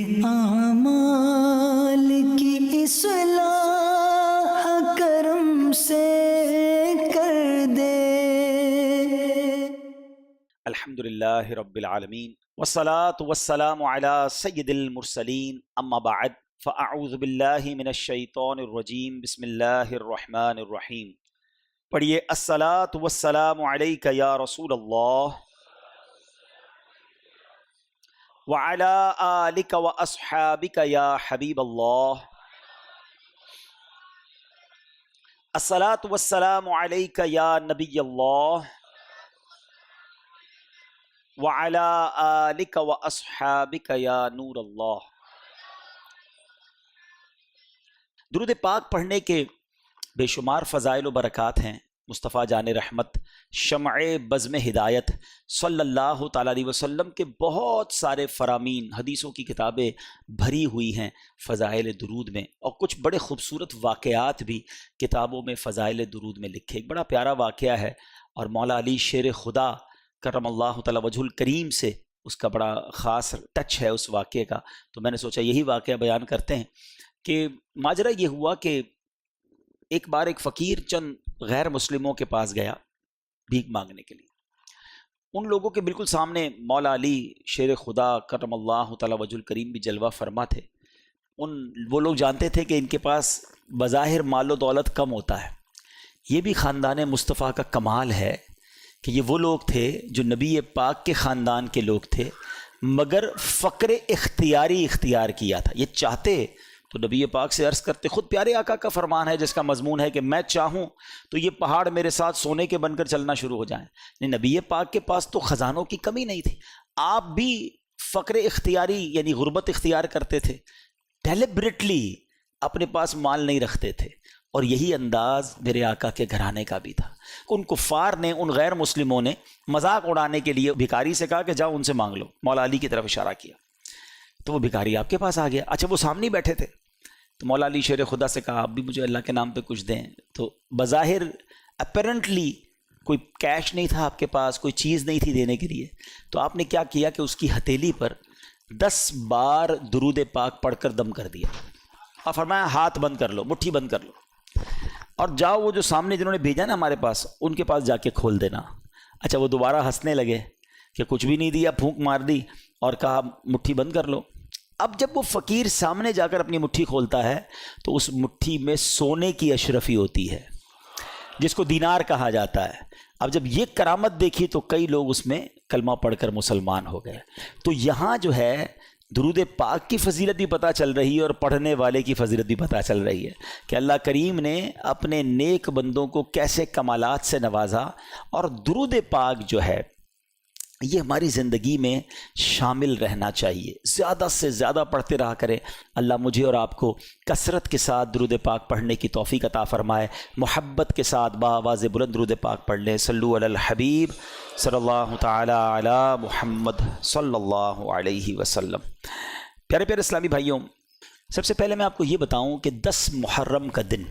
اعمال کی اصلاح کرم سے کر دے۔ الحمدللہ رب العالمین والصلاة والسلام علی سید المرسلین، اما بعد فاعوذ باللہ من الشیطان الرجیم، بسم اللہ الرحمن الرحیم۔ پڑھیے الصلاة والسلام علیک یا رسول اللہ وعلی آلک واصحابک یا حبیب اللہ۔ الصلاة والسلام علیک یا نبی اللہ وعلی آلک واصحابک یا نور اللہ۔ درود پاک پڑھنے کے بے شمار فضائل و برکات ہیں۔ مصطفیٰ جان رحمت شمع بزم ہدایت صلی اللہ تعالیٰ علیہ وسلم کے بہت سارے فرامین، حدیثوں کی کتابیں بھری ہوئی ہیں فضائل درود میں، اور کچھ بڑے خوبصورت واقعات بھی کتابوں میں فضائل درود میں لکھے۔ ایک بڑا پیارا واقعہ ہے، اور مولا علی شیر خدا کرم اللہ تعالیٰ وجہ الکریم سے اس کا بڑا خاص ٹچ ہے اس واقعے کا، تو میں نے سوچا یہی واقعہ بیان کرتے ہیں۔ کہ ماجرا یہ ہوا کہ ایک بار ایک فقیر چند غیر مسلموں کے پاس گیا بھیک مانگنے کے لیے۔ ان لوگوں کے بالکل سامنے مولا علی شیر خدا کرم اللہ تعالیٰ وجہ الکریم بھی جلوہ فرما تھے۔ وہ لوگ جانتے تھے کہ ان کے پاس بظاہر مال و دولت کم ہوتا ہے۔ یہ بھی خاندان مصطفیٰ کا کمال ہے کہ یہ وہ لوگ تھے جو نبی پاک کے خاندان کے لوگ تھے، مگر فقر اختیاری اختیار کیا تھا۔ یہ چاہتے تو نبی پاک سے عرض کرتے، خود پیارے آقا کا فرمان ہے جس کا مضمون ہے کہ میں چاہوں تو یہ پہاڑ میرے ساتھ سونے کے بن کر چلنا شروع ہو جائیں۔ نبی پاک کے پاس تو خزانوں کی کمی نہیں تھی، آپ بھی فقر اختیاری یعنی غربت اختیار کرتے تھے، ڈیلیبریٹلی اپنے پاس مال نہیں رکھتے تھے۔ اور یہی انداز میرے آقا کے گھرانے کا بھی تھا۔ ان کفار نے، ان غیر مسلموں نے مذاق اڑانے کے لیے بھکاری سے کہا کہ جاؤ ان سے مانگ لو۔ مولا علی کی طرف اشارہ کیا تو وہ بھکاری آپ کے پاس آ گیا۔ اچھا وہ سامنے بیٹھے تھے تو مولا علی شیر خدا سے کہا آپ بھی مجھے اللہ کے نام پہ کچھ دیں۔ تو بظاہر اپیرنٹلی کوئی کیش نہیں تھا آپ کے پاس، کوئی چیز نہیں تھی دینے کے لیے، تو آپ نے کیا کیا کہ اس کی ہتھیلی پر 10 بار درود پاک پڑھ کر دم کر دیا، اور فرمایا ہاتھ بند کر لو، مٹھی بند کر لو، اور جاؤ وہ جو سامنے جنہوں نے بھیجا نا ہمارے پاس ان کے پاس جا کے کھول دینا۔ اچھا وہ دوبارہ ہنسنے لگے کہ کچھ بھی نہیں دیا، پھونک مار دی اور کہا مٹھی بند کر لو۔ اب جب وہ فقیر سامنے جا کر اپنی مٹھی کھولتا ہے تو اس مٹھی میں سونے کی اشرفی ہوتی ہے جس کو دینار کہا جاتا ہے۔ اب جب یہ کرامت دیکھی تو کئی لوگ اس میں کلمہ پڑھ کر مسلمان ہو گئے۔ تو یہاں جو ہے درود پاک کی فضیلت بھی پتہ چل رہی ہے اور پڑھنے والے کی فضیلت بھی پتہ چل رہی ہے کہ اللہ کریم نے اپنے نیک بندوں کو کیسے کمالات سے نوازا، اور درود پاک جو ہے یہ ہماری زندگی میں شامل رہنا چاہیے، زیادہ سے زیادہ پڑھتے رہا کریں۔ اللہ مجھے اور آپ کو کثرت کے ساتھ درود پاک پڑھنے کی توفیق عطا فرمائے، محبت کے ساتھ باآواز بلند درود پاک پڑھ لیں۔ صلو علی الحبیب صلی اللہ تعالی علی محمد صلی اللہ علیہ وسلم۔ پیارے پیارے اسلامی بھائیوں، سب سے پہلے میں آپ کو یہ بتاؤں کہ 10 محرم کا دن،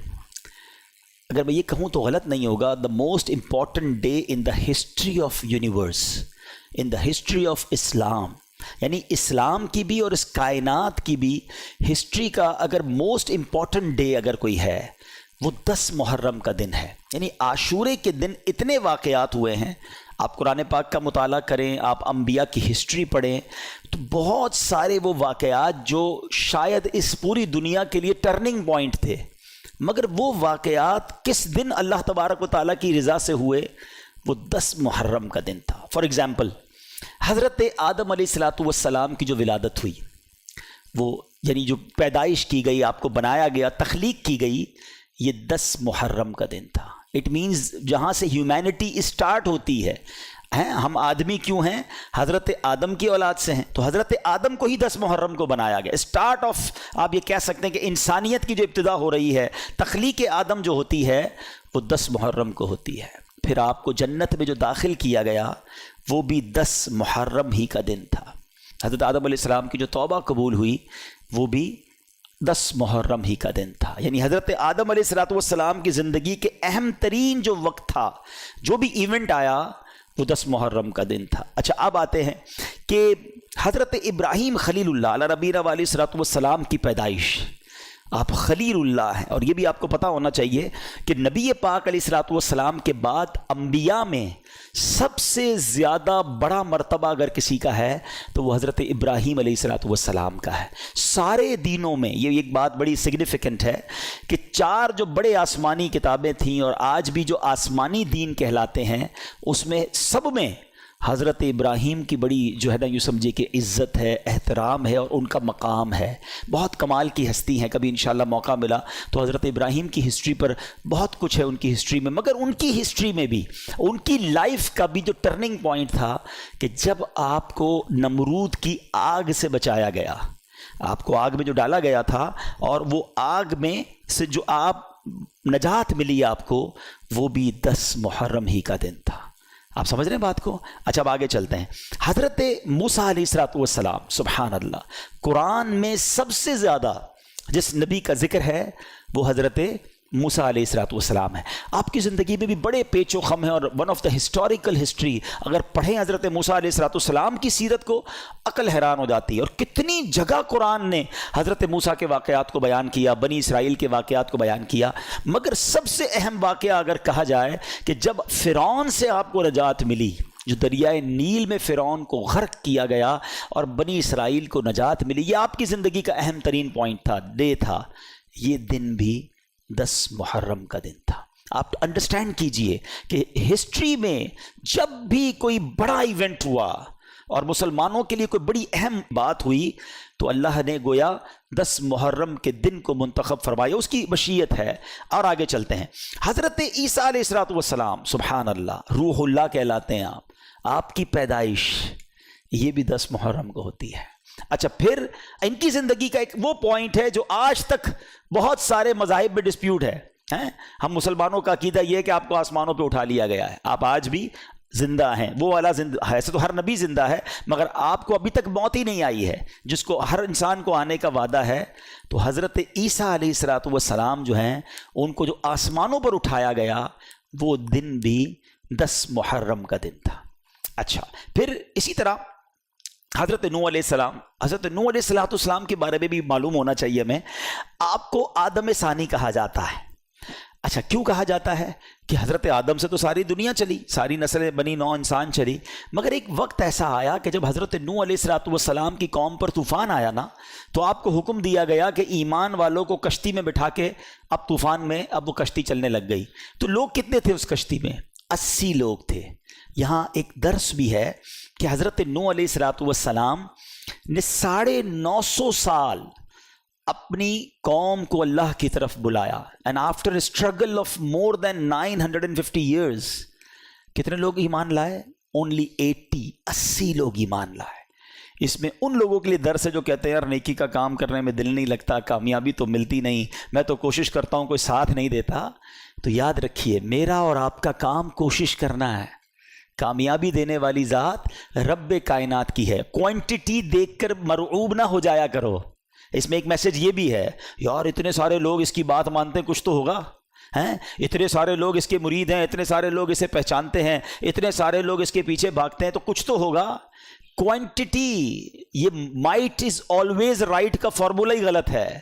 اگر میں یہ کہوں تو غلط نہیں ہوگا، the most important day in the history of universe، in the history of اسلام، یعنی اسلام کی بھی اور اس کائنات کی بھی ہسٹری کا اگر موسٹ امپورٹنٹ ڈے اگر کوئی ہے وہ 10 محرم کا دن ہے۔ یعنی عاشورے کے دن اتنے واقعات ہوئے ہیں، آپ قرآن پاک کا مطالعہ کریں، آپ انبیاء کی ہسٹری پڑھیں تو بہت سارے وہ واقعات جو شاید اس پوری دنیا کے لیے ٹرننگ پوائنٹ تھے، مگر وہ واقعات کس دن اللہ تبارک و تعالیٰ کی رضا سے ہوئے، وہ 10 محرم کا دن تھا۔ فار ایگزامپل حضرت آدم علیہ السلام کی جو ولادت ہوئی، وہ یعنی جو پیدائش کی گئی، آپ کو بنایا گیا، تخلیق کی گئی، یہ 10 محرم کا دن تھا۔ اٹ مینز جہاں سے ہیومینٹی اسٹارٹ ہوتی ہے، ہم آدمی کیوں ہیں؟ حضرت آدم کی اولاد سے ہیں، تو حضرت آدم کو ہی 10 محرم کو بنایا گیا۔ اسٹارٹ آف آپ یہ کہہ سکتے ہیں کہ انسانیت کی جو ابتدا ہو رہی ہے، تخلیق آدم جو ہوتی ہے وہ 10 محرم کو ہوتی ہے۔ پھر آپ کو جنت میں جو داخل کیا گیا وہ بھی 10 محرم ہی کا دن تھا۔ حضرت آدم علیہ السلام کی جو توبہ قبول ہوئی وہ بھی 10 محرم ہی کا دن تھا۔ یعنی حضرت آدم علیہ السلام کی زندگی کے اہم ترین جو وقت تھا، جو بھی ایونٹ آیا، وہ 10 محرم کا دن تھا۔ اچھا اب آتے ہیں کہ حضرت ابراہیم خلیل اللہ علیہ نبینا علیہ الصلوۃ والسلام کی پیدائش، آپ خلیل اللہ ہیں، اور یہ بھی آپ کو پتہ ہونا چاہیے کہ نبی پاک علیہ الصلوۃ والسلام کے بعد انبیاء میں سب سے زیادہ بڑا مرتبہ اگر کسی کا ہے تو وہ حضرت ابراہیم علیہ الصلوۃ والسلام کا ہے۔ سارے دینوں میں یہ ایک بات بڑی سگنیفیکنٹ ہے کہ 4 جو بڑے آسمانی کتابیں تھیں اور آج بھی جو آسمانی دین کہلاتے ہیں، اس میں سب میں حضرت ابراہیم کی بڑی جو ہے نا یوں سمجھے کہ عزت ہے، احترام ہے، اور ان کا مقام ہے۔ بہت کمال کی ہستی ہیں، کبھی انشاءاللہ موقع ملا تو حضرت ابراہیم کی ہسٹری پر بہت کچھ ہے ان کی ہسٹری میں، مگر ان کی ہسٹری میں بھی ان کی لائف کا بھی جو ٹرننگ پوائنٹ تھا کہ جب آپ کو نمرود کی آگ سے بچایا گیا، آپ کو آگ میں جو ڈالا گیا تھا، اور وہ آگ میں سے جو آپ نجات ملی آپ کو، وہ بھی 10 محرم ہی کا دن تھا۔ آپ سمجھ رہے ہیں بات کو؟ اچھا اب آگے چلتے ہیں۔ حضرت موسیٰ علیہ الصلوۃ والسلام، سبحان اللہ، قرآن میں سب سے زیادہ جس نبی کا ذکر ہے وہ حضرت موسیٰ علیہ الصلوۃ والسلام ہے۔ آپ کی زندگی میں بھی بڑے پیچ و خم ہیں، اور one of the historical history اگر پڑھیں حضرت موسیٰ علیہ الصلوۃ والسلام کی سیرت کو، عقل حیران ہو جاتی ہے، اور کتنی جگہ قرآن نے حضرت موسیٰ کے واقعات کو بیان کیا، بنی اسرائیل کے واقعات کو بیان کیا، مگر سب سے اہم واقعہ اگر کہا جائے کہ جب فرعون سے آپ کو نجات ملی، جو دریائے نیل میں فرعون کو غرق کیا گیا اور بنی اسرائیل کو نجات ملی، یہ آپ کی زندگی کا اہم ترین پوائنٹ تھا، ڈے تھا۔ یہ دن بھی 10 محرم کا دن تھا۔ آپ انڈرسٹینڈ کیجئے کہ ہسٹری میں جب بھی کوئی بڑا ایونٹ ہوا اور مسلمانوں کے لیے کوئی بڑی اہم بات ہوئی تو اللہ نے گویا 10 محرم کے دن کو منتخب فرمایا، اس کی مشیت ہے۔ اور آگے چلتے ہیں۔ حضرت عیسیٰ علیہ الصلوۃ والسلام، سبحان اللہ، روح اللہ کہلاتے ہیں آپ کی پیدائش یہ بھی 10 محرم کو ہوتی ہے۔ اچھا پھر ان کی زندگی کا ایک وہ پوائنٹ ہے جو آج تک بہت سارے مذاہب میں ڈسپیوٹ ہے۔ ہم مسلمانوں کا عقیدہ یہ ہے کہ آپ کو آسمانوں پہ اٹھا لیا گیا ہے، آپ آج بھی زندہ ہیں، وہ والا زندہ ہے، ایسے تو ہر نبی زندہ ہے، مگر آپ کو ابھی تک موت ہی نہیں آئی ہے جس کو ہر انسان کو آنے کا وعدہ ہے۔ تو حضرت عیسیٰ علیہ الصلوۃ والسلام جو ہیں، ان کو جو آسمانوں پر اٹھایا گیا وہ دن بھی 10 محرم کا دن تھا۔ اچھا پھر اسی طرح حضرت نوح علیہ السلام، حضرت نوح علیہ السلام کے بارے میں بھی معلوم ہونا چاہیے ہمیں۔ آپ کو آدم ثانی کہا جاتا ہے۔ اچھا کیوں کہا جاتا ہے؟ کہ حضرت آدم سے تو ساری دنیا چلی، ساری نسلیں بنی نوح انسان چلی، مگر ایک وقت ایسا آیا کہ جب حضرت نوح علیہ السلام کی قوم پر طوفان آیا نا، تو آپ کو حکم دیا گیا کہ ایمان والوں کو کشتی میں بٹھا کے اب طوفان میں اب وہ کشتی چلنے لگ گئی۔ تو لوگ کتنے تھے اس کشتی میں؟ 80 لوگ تھے۔ یہاں ایک درس بھی ہے کہ حضرت نوح علیہ السلام نے 950 سال اپنی قوم کو اللہ کی طرف بلایا، and after a struggle of more than 950 years کتنے لوگ ایمان لائے؟ only 80 لوگ ایمان لائے۔ اس میں ان لوگوں کے لیے درس ہے جو کہتے ہیں یار نیکی کا کام کرنے میں دل نہیں لگتا، کامیابی تو ملتی نہیں، میں تو کوشش کرتا ہوں کوئی ساتھ نہیں دیتا۔ تو یاد رکھیے میرا اور آپ کا کام کوشش کرنا ہے، کامیابی دینے والی ذات رب کائنات کی ہے۔ کوانٹٹی دیکھ کر مرعوب نہ ہو جایا کرو۔ اس میں ایک میسج یہ بھی ہے، یار اتنے سارے لوگ اس کی بات مانتے ہیں، کچھ تو ہوگا، ہیں اتنے سارے لوگ اس کے مرید ہیں، اتنے سارے لوگ اسے پہچانتے ہیں، اتنے سارے لوگ اس کے پیچھے بھاگتے ہیں، تو کچھ تو ہوگا۔ کوانٹٹی، یہ مائٹ از آلویز رائٹ کا فارمولہ ہی غلط ہے۔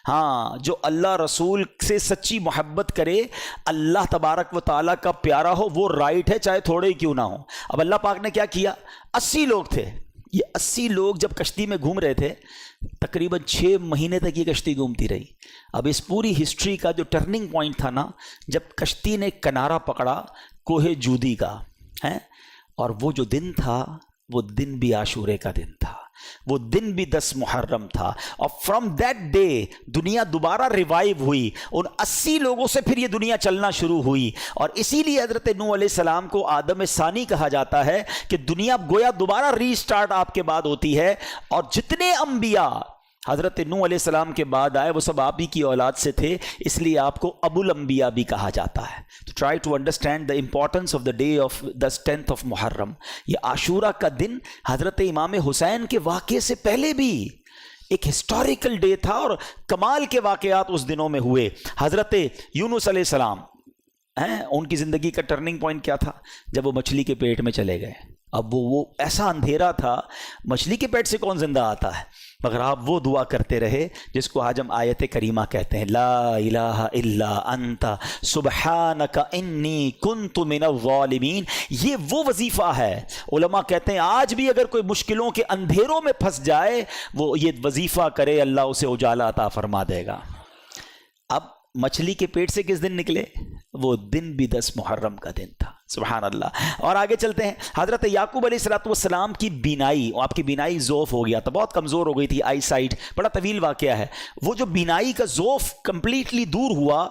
ہاں جو اللہ رسول سے سچی محبت کرے، اللہ تبارک و تعالیٰ کا پیارا ہو، وہ رائٹ ہے چاہے تھوڑے ہی کیوں نہ ہو۔ اب اللہ پاک نے کیا کیا؟ 80 لوگ تھے، یہ 80 لوگ جب کشتی میں گھوم رہے تھے، تقریباً 6 مہینے تک یہ کشتی گھومتی رہی۔ اب اس پوری ہسٹری کا جو ٹرننگ پوائنٹ تھا نا، جب کشتی نے کنارہ پکڑا کوہ جودی کا، ہیں، اور وہ جو دن تھا وہ دن بھی عاشورے کا دن تھا، وہ دن بھی 10 محرم تھا، اور فرام دیٹ ڈے دنیا دوبارہ ریوائیو ہوئی۔ ان 80 لوگوں سے پھر یہ دنیا چلنا شروع ہوئی، اور اسی لیے حضرت نوح علیہ السلام کو آدم ثانی کہا جاتا ہے کہ دنیا گویا دوبارہ ری سٹارٹ آپ کے بعد ہوتی ہے۔ اور جتنے انبیاء حضرت نوح علیہ السلام کے بعد آئے وہ سب آپ ہی کی اولاد سے تھے، اس لیے آپ کو ابو الانبیاء بھی کہا جاتا ہے۔ تو try to understand the importance of the day of the 10th of Muharram. یہ عاشورہ کا دن حضرت امام حسین کے واقعے سے پہلے بھی ایک ہسٹوریکل ڈے تھا، اور کمال کے واقعات اس دنوں میں ہوئے۔ حضرت یونس علیہ السلام ہیں ان کی زندگی کا ٹرننگ پوائنٹ کیا تھا؟ جب وہ مچھلی کے پیٹ میں چلے گئے. اب وہ ایسا اندھیرا تھا, مچھلی کے پیٹ سے کون زندہ آتا ہے؟ مگر آپ وہ دعا کرتے رہے جس کو آج ہم آیت کریمہ کہتے ہیں, لا الہ الا انت سبحانک انی کنت من الظالمین. یہ وہ وظیفہ ہے. علماء کہتے ہیں آج بھی اگر کوئی مشکلوں کے اندھیروں میں پھنس جائے, وہ یہ وظیفہ کرے, اللہ اسے اجالا عطا فرما دے گا. اب مچھلی کے پیٹ سے کس دن نکلے؟ وہ دن بھی 10 محرم کا دن تھا. سبحان اللہ. اور آگے چلتے ہیں. حضرت یعقوب علیہ السلام کی بینائی, آپ کی بینائی ذوف ہو گیا تھا, بہت کمزور ہو گئی تھی, آئی سائٹ, بڑا طویل واقعہ ہے. وہ جو بینائی کا ذوف کمپلیٹلی دور ہوا,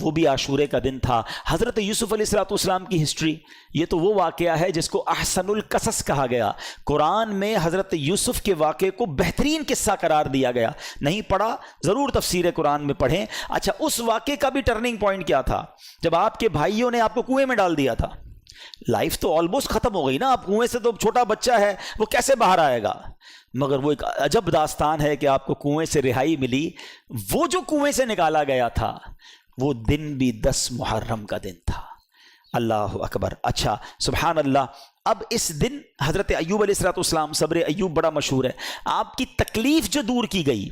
وہ بھی عاشورے کا دن تھا. حضرت یوسف علیہ السلام کی ہسٹری, یہ تو وہ واقعہ ہے جس کو احسن القصص کہا گیا. قرآن میں حضرت یوسف کے واقعے کو بہترین قصہ قرار دیا گیا. نہیں پڑھا ضرور تفسیر قرآن میں پڑھیں. اچھا, اس واقعے کا بھی ٹرننگ پوائنٹ کیا تھا؟ جب آپ کے بھائیوں نے آپ کو کنویں میں ڈال دیا تھا. لائف تو آلموسٹ ختم ہو گئی نا, آپ کنویں سے, تو چھوٹا بچہ ہے وہ کیسے باہر آئے گا؟ مگر وہ ایک عجب داستان ہے کہ آپ کو کنویں سے رہائی ملی. وہ جو کنویں سے نکالا گیا تھا وہ دن بھی 10 محرم کا دن تھا. اللہ اکبر. اچھا, سبحان اللہ. اب اس دن حضرت ایوب علیہ السلام, صبر ایوب بڑا مشہور ہے, آپ کی تکلیف جو دور کی گئی,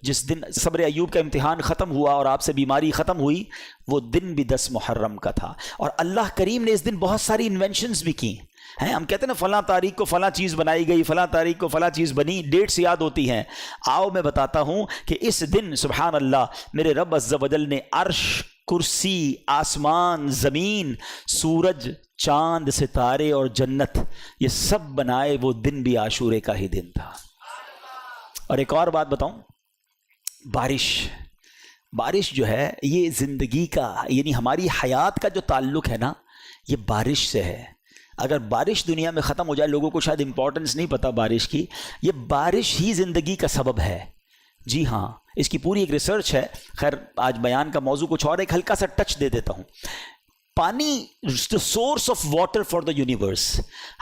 جس دن صبر ایوب کا امتحان ختم ہوا اور آپ سے بیماری ختم ہوئی, وہ دن بھی 10 محرم کا تھا. اور اللہ کریم نے اس دن بہت ساری انوینشنز بھی کی ہیں. ہم کہتے ہیں نا فلاں تاریخ کو فلاں چیز بنائی گئی, فلاں تاریخ کو فلاں چیز بنی, ڈیٹس یاد ہوتی ہیں. آؤ میں بتاتا ہوں کہ اس دن سبحان اللہ میرے رب عز و جل نے عرش, کرسی, آسمان, زمین, سورج, چاند, ستارے اور جنت, یہ سب بنائے. وہ دن بھی عاشورے کا ہی دن تھا. اور ایک اور بات بتاؤں, بارش جو ہے یہ زندگی کا, یعنی ہماری حیات کا جو تعلق ہے نا, یہ بارش سے ہے. اگر بارش دنیا میں ختم ہو جائے, لوگوں کو شاید امپورٹنس نہیں پتا بارش کی, یہ بارش ہی زندگی کا سبب ہے. جی ہاں, اس کی پوری ایک ریسرچ ہے. خیر آج بیان کا موضوع کچھ اور, ایک ہلکا سا ٹچ دے دیتا ہوں. پانی, the source of water for the universe,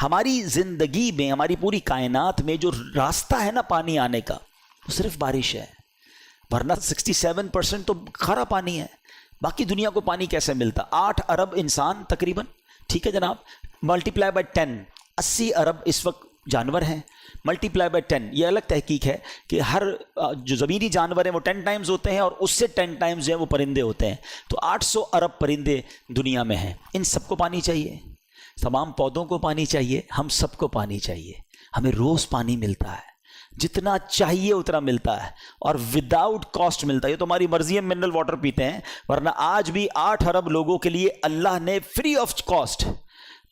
ہماری زندگی میں, ہماری پوری کائنات میں جو راستہ ہے نا پانی آنے کا, وہ صرف بارش ہے. ورنہ 67% تو کھارا پانی ہے. باقی دنیا کو پانی کیسے ملتا؟ 8 ارب انسان تقریباً, ٹھیک ہے جناب, ملٹیپلائی بائی 10, 80 ارب اس وقت جانور ہیں, ملٹیپلائی بائی 10. یہ الگ تحقیق ہے کہ ہر جو زمینی جانور ہیں وہ 10 ٹائمز ہوتے ہیں, اور اس سے 10 ٹائمز جو ہیں وہ پرندے ہوتے ہیں. تو 800 ارب پرندے دنیا میں ہیں. ان سب کو پانی چاہیے, تمام پودوں کو پانی چاہیے, ہم سب کو پانی چاہیے. ہمیں روز پانی ملتا ہے, جتنا چاہیے اتنا ملتا ہے, اور وداؤٹ کاسٹ ملتا ہے. یہ تو ہماری مرضی ہے, منرل واٹر پیتے ہیں, ورنہ آج بھی 8 ارب لوگوں کے لیے اللہ نے فری آف کاسٹ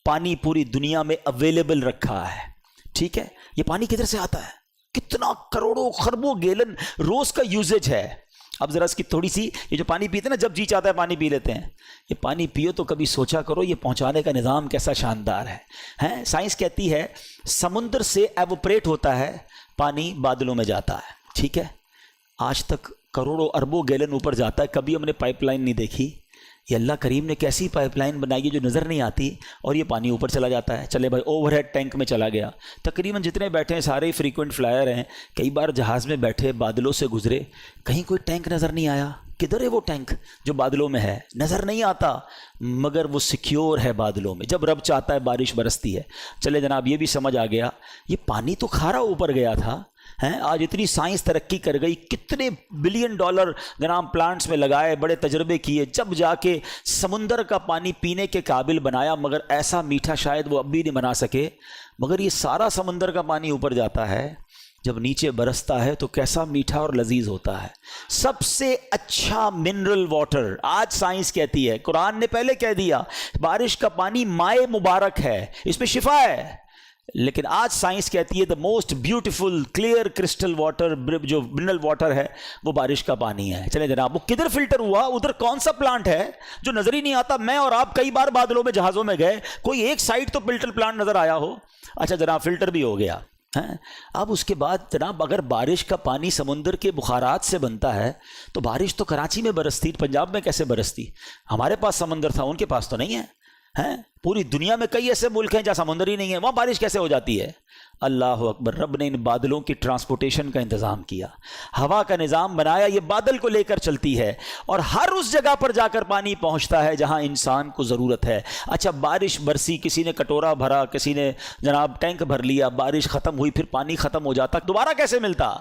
پانی پوری دنیا میں اویلیبل رکھا ہے. ٹھیک ہے, یہ پانی کدھر سے آتا ہے؟ کتنا کروڑوں خربوں گیلن روز کا یوزیج ہے. اب ذرا اس کی تھوڑی سی, یہ جو پانی پیتے ہیں نا, جب جی چاہتا ہے پانی پی لیتے ہیں. یہ پانی پیو تو کبھی سوچا کرو یہ پہنچانے کا نظام کیسا شاندار ہے. سائنس کہتی ہے سمندر سے ایوپریٹ ہوتا ہے پانی, بادلوں میں جاتا ہے. ٹھیک ہے, آج تک کروڑوں اربوں گیلن اوپر جاتا ہے, کبھی ہم نے پائپ لائن نہیں دیکھی. یہ اللہ کریم نے کیسی پائپ لائن بنائی ہے جو نظر نہیں آتی, اور یہ پانی اوپر چلا جاتا ہے. چلے بھائی, اوور ہیڈ ٹینک میں چلا گیا. تقریباً جتنے بیٹھے ہیں سارے فریکوینٹ فلائر ہیں, کئی بار جہاز میں بیٹھے بادلوں سے گزرے, کہیں کوئی ٹینک نظر نہیں آیا. کدھر ہے وہ ٹینک جو بادلوں میں ہے؟ نظر نہیں آتا, مگر وہ سیکیور ہے بادلوں میں. جب رب چاہتا ہے بارش برستی ہے. چلے جناب, یہ بھی سمجھ آ گیا, یہ پانی تو کھارا اوپر گیا تھا. آج اتنی سائنس ترقی کر گئی, کتنے بلین ڈالر جناب پلانٹس میں لگائے, بڑے تجربے کیے, جب جا کے سمندر کا پانی پینے کے قابل بنایا. مگر ایسا میٹھا شاید وہ اب بھی نہیں بنا سکے. مگر یہ سارا سمندر کا پانی اوپر جاتا ہے, جب نیچے برستا ہے تو کیسا میٹھا اور لذیذ ہوتا ہے. سب سے اچھا منرل واٹر آج سائنس کہتی ہے, قرآن نے پہلے کہہ دیا بارش کا پانی مائے مبارک ہے, اس میں شفا ہے. لیکن آج سائنس کہتی ہے the most beautiful clear crystal water, جو منرل واٹر ہے وہ بارش کا پانی ہے. چلیں جناب, وہ کدھر فلٹر ہوا, ادھر کون سا پلانٹ ہے جو نظر ہی نہیں آتا؟ میں اور آپ کئی بار بادلوں میں جہازوں میں گئے, کوئی ایک سائڈ تو فلٹر پلانٹ نظر آیا ہو. اچھا جناب, فلٹر بھی ہو گیا. اب اس کے بعد جناب, اگر بارش کا پانی سمندر کے بخارات سے بنتا ہے تو بارش تو کراچی میں برستی, پنجاب میں کیسے برستی؟ ہمارے پاس سمندر تھا, ان کے پاس تو نہیں ہے. ہیں پوری دنیا میں کئی ایسے ملک ہیں جہاں سمندر ہی نہیں ہے، وہاں بارش کیسے ہو جاتی ہے؟ اللہ اکبر، رب نے ان بادلوں کی ٹرانسپورٹیشن کا انتظام کیا، ہوا کا نظام بنایا، یہ بادل کو لے کر چلتی ہے اور ہر اس جگہ پر جا کر پانی پہنچتا ہے جہاں انسان کو ضرورت ہے۔ اچھا بارش برسی، کسی نے کٹورا بھرا، کسی نے جناب ٹینک بھر لیا، بارش ختم ہوئی، پھر پانی ختم ہو جاتا، دوبارہ کیسے ملتا؟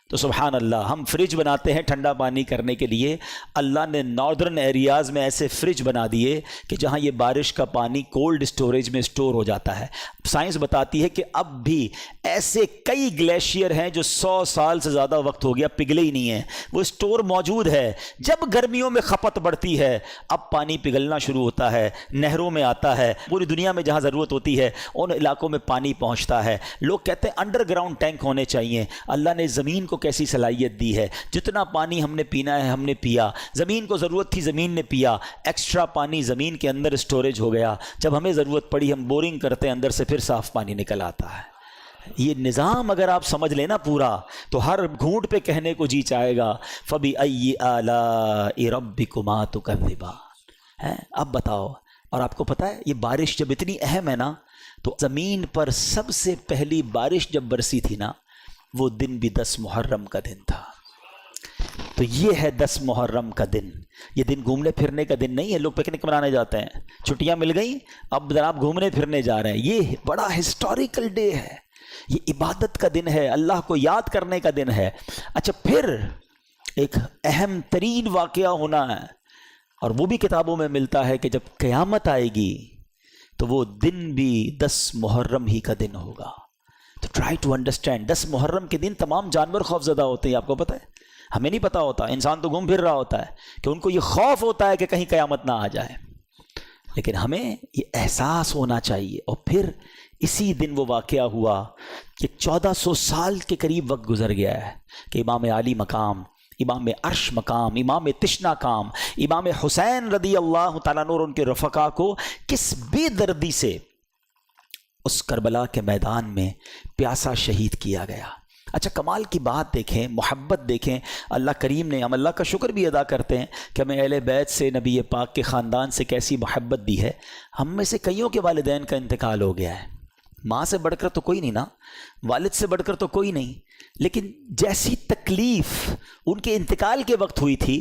تو سبحان اللہ، ہم فریج بناتے ہیں ٹھنڈا پانی کرنے کے لیے، اللہ نے ناردرن ایریاز میں ایسے فریج بنا دیے کہ جہاں یہ بارش کا پانی کولڈ اسٹوریج میں اسٹور ہو جاتا ہے۔ سائنس بتاتی ہے کہ اب بھی ایسے کئی گلیشیئر ہیں جو 100 سال سے زیادہ وقت ہو گیا پگھلے ہی نہیں ہیں، وہ اسٹور موجود ہے۔ جب گرمیوں میں کھپت بڑھتی ہے اب پانی پگھلنا شروع ہوتا ہے، نہروں میں آتا ہے، پوری دنیا میں جہاں ضرورت ہوتی ہے ان علاقوں میں پانی پہنچتا ہے۔ لوگ کہتے ہیں انڈر گراؤنڈ ٹینک ہونے چاہیے، اللہ نے زمین کو کیسی صلاحیت دی ہے، جتنا پانی ہم نے پینا ہے ہم نے پیا، زمین کو ضرورت تھی زمین نے پیا، ایکسٹرا پانی زمین کے اندر اسٹوریج ہو گیا، جب ہمیں ضرورت پڑی ہم بورنگ کرتے ہیں، اندر سے پھر صاف پانی نکل آتا ہے۔ یہ نظام اگر آپ سمجھ لینا پورا تو ہر گھونٹ پہ کہنے کو جی چاہے گا فَبِأَيِّ آلَاءِ رَبِّكُمَا تُكَذِّبَانِ۔ اب بتاؤ، اور آپ کو پتہ ہے یہ بارش جب اتنی اہم ہے نا، تو زمین پر سب سے پہلی بارش جب برسی تھی نا، وہ دن بھی 10 محرم کا دن تھا۔ تو یہ ہے 10 محرم کا دن۔ یہ دن گھومنے پھرنے کا دن نہیں ہے، لوگ پکنک منانے جاتے ہیں، چھٹیاں مل گئیں اب جناب گھومنے پھرنے جا رہے ہیں۔ یہ بڑا ہسٹوریکل ڈے ہے، یہ عبادت کا دن ہے، اللہ کو یاد کرنے کا دن ہے۔ اچھا پھر ایک اہم ترین واقعہ ہونا ہے، اور وہ بھی کتابوں میں ملتا ہے کہ جب قیامت آئے گی تو وہ دن بھی 10 محرم ہی کا دن ہوگا۔ تو ٹرائی ٹو انڈرسٹینڈ، 10 محرم کے دن تمام جانور خوف زدہ ہوتے ہیں، آپ کو پتہ ہے؟ ہمیں نہیں پتہ ہوتا، انسان تو گھوم پھر رہا ہوتا ہے کہ ان کو یہ خوف ہوتا ہے کہ کہیں قیامت نہ آ جائے، لیکن ہمیں یہ احساس ہونا چاہیے۔ اور پھر اسی دن وہ واقعہ ہوا کہ 1400 سال کے قریب وقت گزر گیا ہے کہ امام علی مقام، امام عرش مقام، امام تشنا کام، امام حسین رضی اللہ تعالیٰ عنہ اور ان کے رفقا کو کس بے دردی سے اس کربلا کے میدان میں پیاسا شہید کیا گیا۔ اچھا کمال کی بات دیکھیں، محبت دیکھیں، اللہ کریم نے، ہم اللہ کا شکر بھی ادا کرتے ہیں کہ ہمیں اہل بیت سے، نبی پاک کے خاندان سے کیسی محبت دی ہے۔ ہم میں سے کئیوں کے والدین کا انتقال ہو گیا ہے، ماں سے بڑھ کر تو کوئی نہیں نا، والد سے بڑھ کر تو کوئی نہیں، لیکن جیسی تکلیف ان کے انتقال کے وقت ہوئی تھی،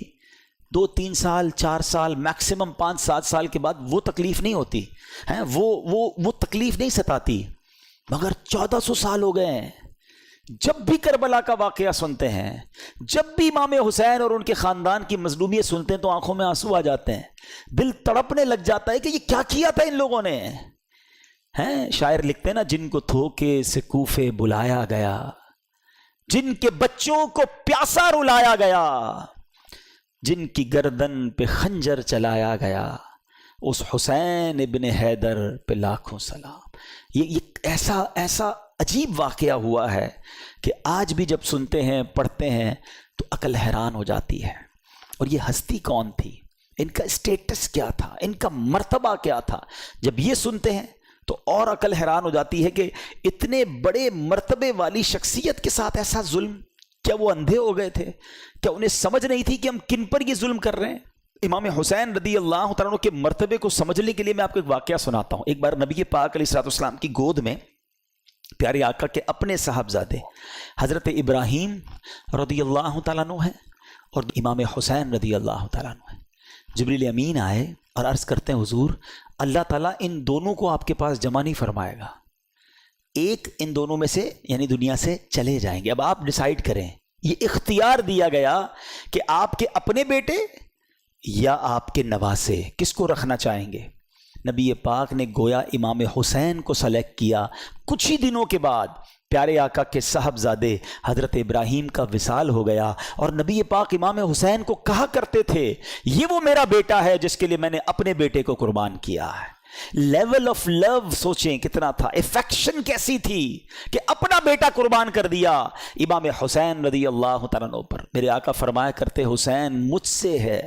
2-3 سال 4 سال میکسیمم 5-7 سال کے بعد وہ تکلیف نہیں ہوتی ہیں، وہ تکلیف نہیں ستاتی، مگر 1400 سال ہو گئے ہیں۔ جب بھی کربلا کا واقعہ سنتے ہیں، جب بھی امام حسین اور ان کے خاندان کی مظلومیت سنتے ہیں تو آنکھوں میں آنسو آ جاتے ہیں، دل تڑپنے لگ جاتا ہے کہ یہ کیا کیا تھا ان لوگوں نے۔ ہیں شاعر لکھتے ہیں نا، جن کو دھوکے سے کوفے بلایا گیا، جن کے بچوں کو پیاسا رلایا گیا، جن کی گردن پہ خنجر چلایا گیا، اس حسین ابن حیدر پہ لاکھوں سلام۔ یہ ایسا عجیب واقعہ ہوا ہے کہ آج بھی جب سنتے ہیں پڑھتے ہیں تو عقل حیران ہو جاتی ہے۔ اور یہ ہستی کون تھی، ان کا اسٹیٹس کیا تھا، ان کا مرتبہ کیا تھا، جب یہ سنتے ہیں تو اور عقل حیران ہو جاتی ہے کہ اتنے بڑے مرتبے والی شخصیت کے ساتھ ایسا ظلم۔ کیا وہ اندھے ہو گئے تھے؟ کیا انہیں سمجھ نہیں تھی کہ ہم کن پر یہ ظلم کر رہے ہیں؟ امام حسین رضی اللہ تعالیٰ عنہ کے مرتبے کو سمجھنے کے لیے میں آپ کو ایک واقعہ سناتا ہوں۔ ایک بار نبی پاک علیہ الصلوۃ والسلام کی گود میں پیارے آقا کے اپنے صاحبزادے حضرت ابراہیم رضی اللہ تعالیٰ عنہ ہیں اور امام حسین رضی اللہ تعالیٰ عنہ ہیں۔ جبریل امین آئے اور عرض کرتے ہیں حضور اللہ تعالیٰ ان دونوں کو آپ کے پاس جمع نہیں فرمائے گا، ایک ان دونوں میں سے یعنی دنیا سے چلے جائیں گے، اب آپ ڈیسائیڈ کریں۔ یہ اختیار دیا گیا کہ آپ کے اپنے بیٹے یا آپ کے نواسے، کس کو رکھنا چاہیں گے؟ نبی پاک نے گویا امام حسین کو سلیکٹ کیا۔ کچھ ہی دنوں کے بعد پیارے آقا کے صاحبزادے حضرت ابراہیم کا وصال ہو گیا اور نبی پاک امام حسین کو کہا کرتے تھے یہ وہ میرا بیٹا ہے جس کے لیے میں نے اپنے بیٹے کو قربان کیا ہے۔ لیول آف لو سوچیں کتنا تھا، افیکشن کیسی تھی کہ اپنا بیٹا قربان کر دیا امام حسین رضی اللہ تعالیٰ عنہ پر۔ میرے آقا فرمایا کرتے حسین مجھ سے ہے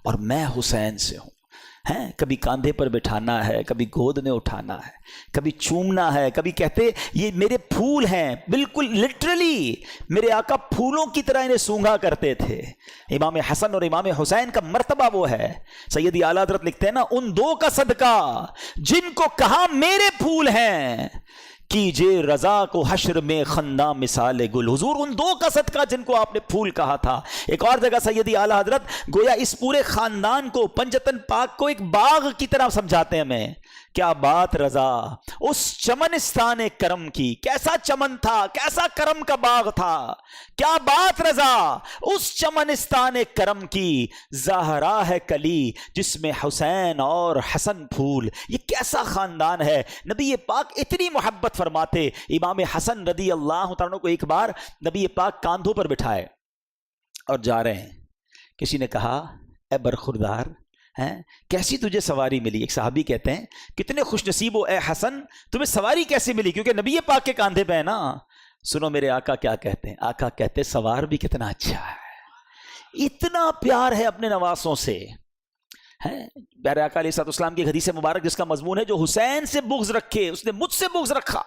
اور میں حسین سے ہوں۔ ہیں, کبھی کاندھے پر بٹھانا ہے, کبھی گود میں اٹھانا ہے, کبھی چومنا ہے, کبھی کہتے یہ میرے پھول ہیں, بالکل لٹرلی میرے آقا پھولوں کی طرح انہیں سونگھا کرتے تھے. امام حسن اور امام حسین کا مرتبہ وہ ہے. سیدی اعلیٰ حضرت لکھتے ہیں نا, ان دو کا صدقہ جن کو کہا میرے پھول ہیں, کیجے رضا کو حشر میں خنداں مثال گل. حضور ان دو کا صدقہ جن کو آپ نے پھول کہا تھا. ایک اور جگہ سیدی اعلیٰ حضرت گویا اس پورے خاندان کو, پنجتن پاک کو ایک باغ کی طرح سمجھاتے ہیں ہمیں. کیا بات رضا اس چمنستان کرم کی, کیسا چمن تھا, کیسا کرم کا باغ تھا. کیا بات رضا اس چمنستان کرم کی, زہرا ہے کلی جس میں حسین اور حسن پھول. یہ کیسا خاندان ہے. نبی پاک اتنی محبت فرماتے. امام حسن رضی اللہ تعالیٰ کو ایک بار نبی پاک کاندھوں پر بٹھائے اور جا رہے ہیں. کسی نے کہا اے برخوردار ہیں, کیسی تجھے سواری ملی. ایک صحابی کہتے ہیں کتنے خوش نصیب ہو اے حسن, تمہیں سواری کیسے ملی, کیونکہ نبی پاک کے کاندھے پہ ہے نا. سنو میرے آقا کیا کہتے ہیں. آقا کہتے ہیں سوار بھی کتنا اچھا ہے, اتنا پیار ہے اپنے نواسوں سے. پیارے آقا علیہ الصلوۃ والسلام کی حدیث مبارک جس کا مضمون ہے, جو حسین سے بغض رکھے اس نے مجھ سے بغض رکھا.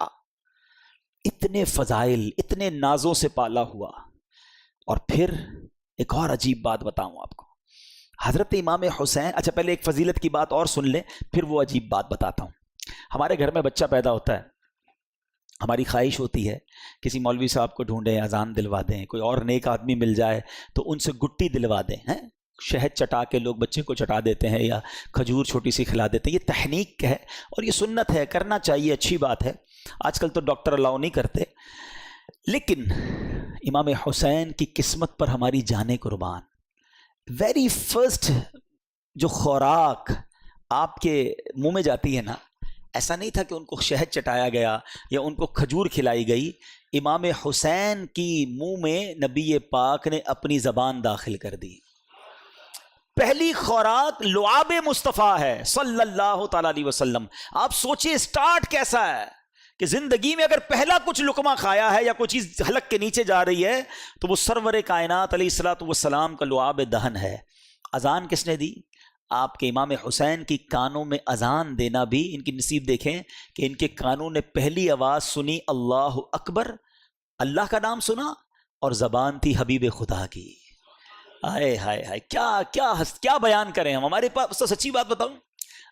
اتنے فضائل, اتنے نازوں سے پالا ہوا. اور پھر ایک اور عجیب بات بتاؤں آپ کو. حضرت امام حسین, اچھا پہلے ایک فضیلت کی بات اور سن لیں, پھر وہ عجیب بات بتاتا ہوں. ہمارے گھر میں بچہ پیدا ہوتا ہے, ہماری خواہش ہوتی ہے کسی مولوی صاحب کو ڈھونڈیں, اذان دلوا دیں, کوئی اور نیک آدمی مل جائے تو ان سے گٹی دلوا دیں. شہد چٹا کے لوگ بچے کو چٹا دیتے ہیں یا کھجور چھوٹی سی کھلا دیتے ہیں. یہ تحنیک ہے اور یہ سنت ہے, کرنا چاہیے, اچھی بات ہے. آج کل تو ڈاکٹر الاؤ نہیں کرتے. لیکن امام حسین کی قسمت پر ہماری جانیں قربان. ویری فرسٹ جو خوراک آپ کے منہ میں جاتی ہے نا, ایسا نہیں تھا کہ ان کو شہد چٹایا گیا یا ان کو کھجور کھلائی گئی. امام حسین کی منہ میں نبی پاک نے اپنی زبان داخل کر دی. پہلی خوراک لعاب مصطفیٰ ہے صلی اللہ تعالی علیہ وسلم. آپ سوچئے سٹارٹ کیسا ہے کہ زندگی میں اگر پہلا کچھ لقمہ کھایا ہے یا کوئی چیز حلق کے نیچے جا رہی ہے تو وہ سرور کائنات علیہ الصلوۃ والسلام کا لعاب دہن ہے. اذان کس نے دی؟ آپ کے امام حسین کی کانوں میں اذان دینا بھی ان کی نصیب. دیکھیں کہ ان کے کانوں نے پہلی آواز سنی اللہ اکبر, اللہ کا نام سنا, اور زبان تھی حبیب خدا کی. ہائے ہائے ہائے, کیا بیان کریں ہم. ہمارے پاس تو سچی بات بتاؤں,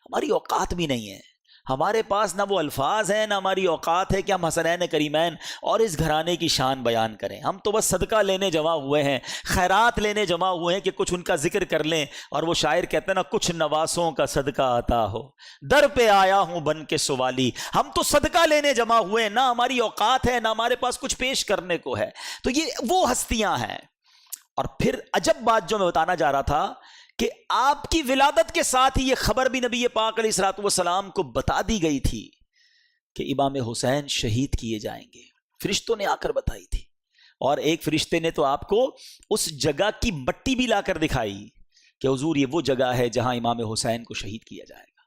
ہماری اوقات بھی نہیں ہے. ہمارے پاس نہ وہ الفاظ ہیں, نہ ہماری اوقات ہے کہ ہم حسنین کریمین اور اس گھرانے کی شان بیان کریں. ہم تو بس صدقہ لینے جمع ہوئے ہیں, خیرات لینے جمع ہوئے ہیں کہ کچھ ان کا ذکر کر لیں. اور وہ شاعر کہتے ہیں نا, کچھ نواسوں کا صدقہ عطا ہو, در پہ آیا ہوں بن کے سوالی. ہم تو صدقہ لینے جمع ہوئے ہیں, نہ ہماری اوقات ہے, نہ ہمارے پاس کچھ پیش کرنے کو ہے. تو یہ وہ ہستیاں ہیں. اور پھر عجب بات جو میں بتانا جا رہا تھا کہ آپ کی ولادت کے ساتھ ہی یہ خبر بھی نبی پاک علیہ الصلوۃ والسلام کو بتا دی گئی تھی کہ امام حسین شہید کیے جائیں گے. فرشتوں نے آ کر بتائی تھی, اور ایک فرشتے نے تو آپ کو اس جگہ کی مٹی بھی لا کر دکھائی کہ حضور یہ وہ جگہ ہے جہاں امام حسین کو شہید کیا جائے گا.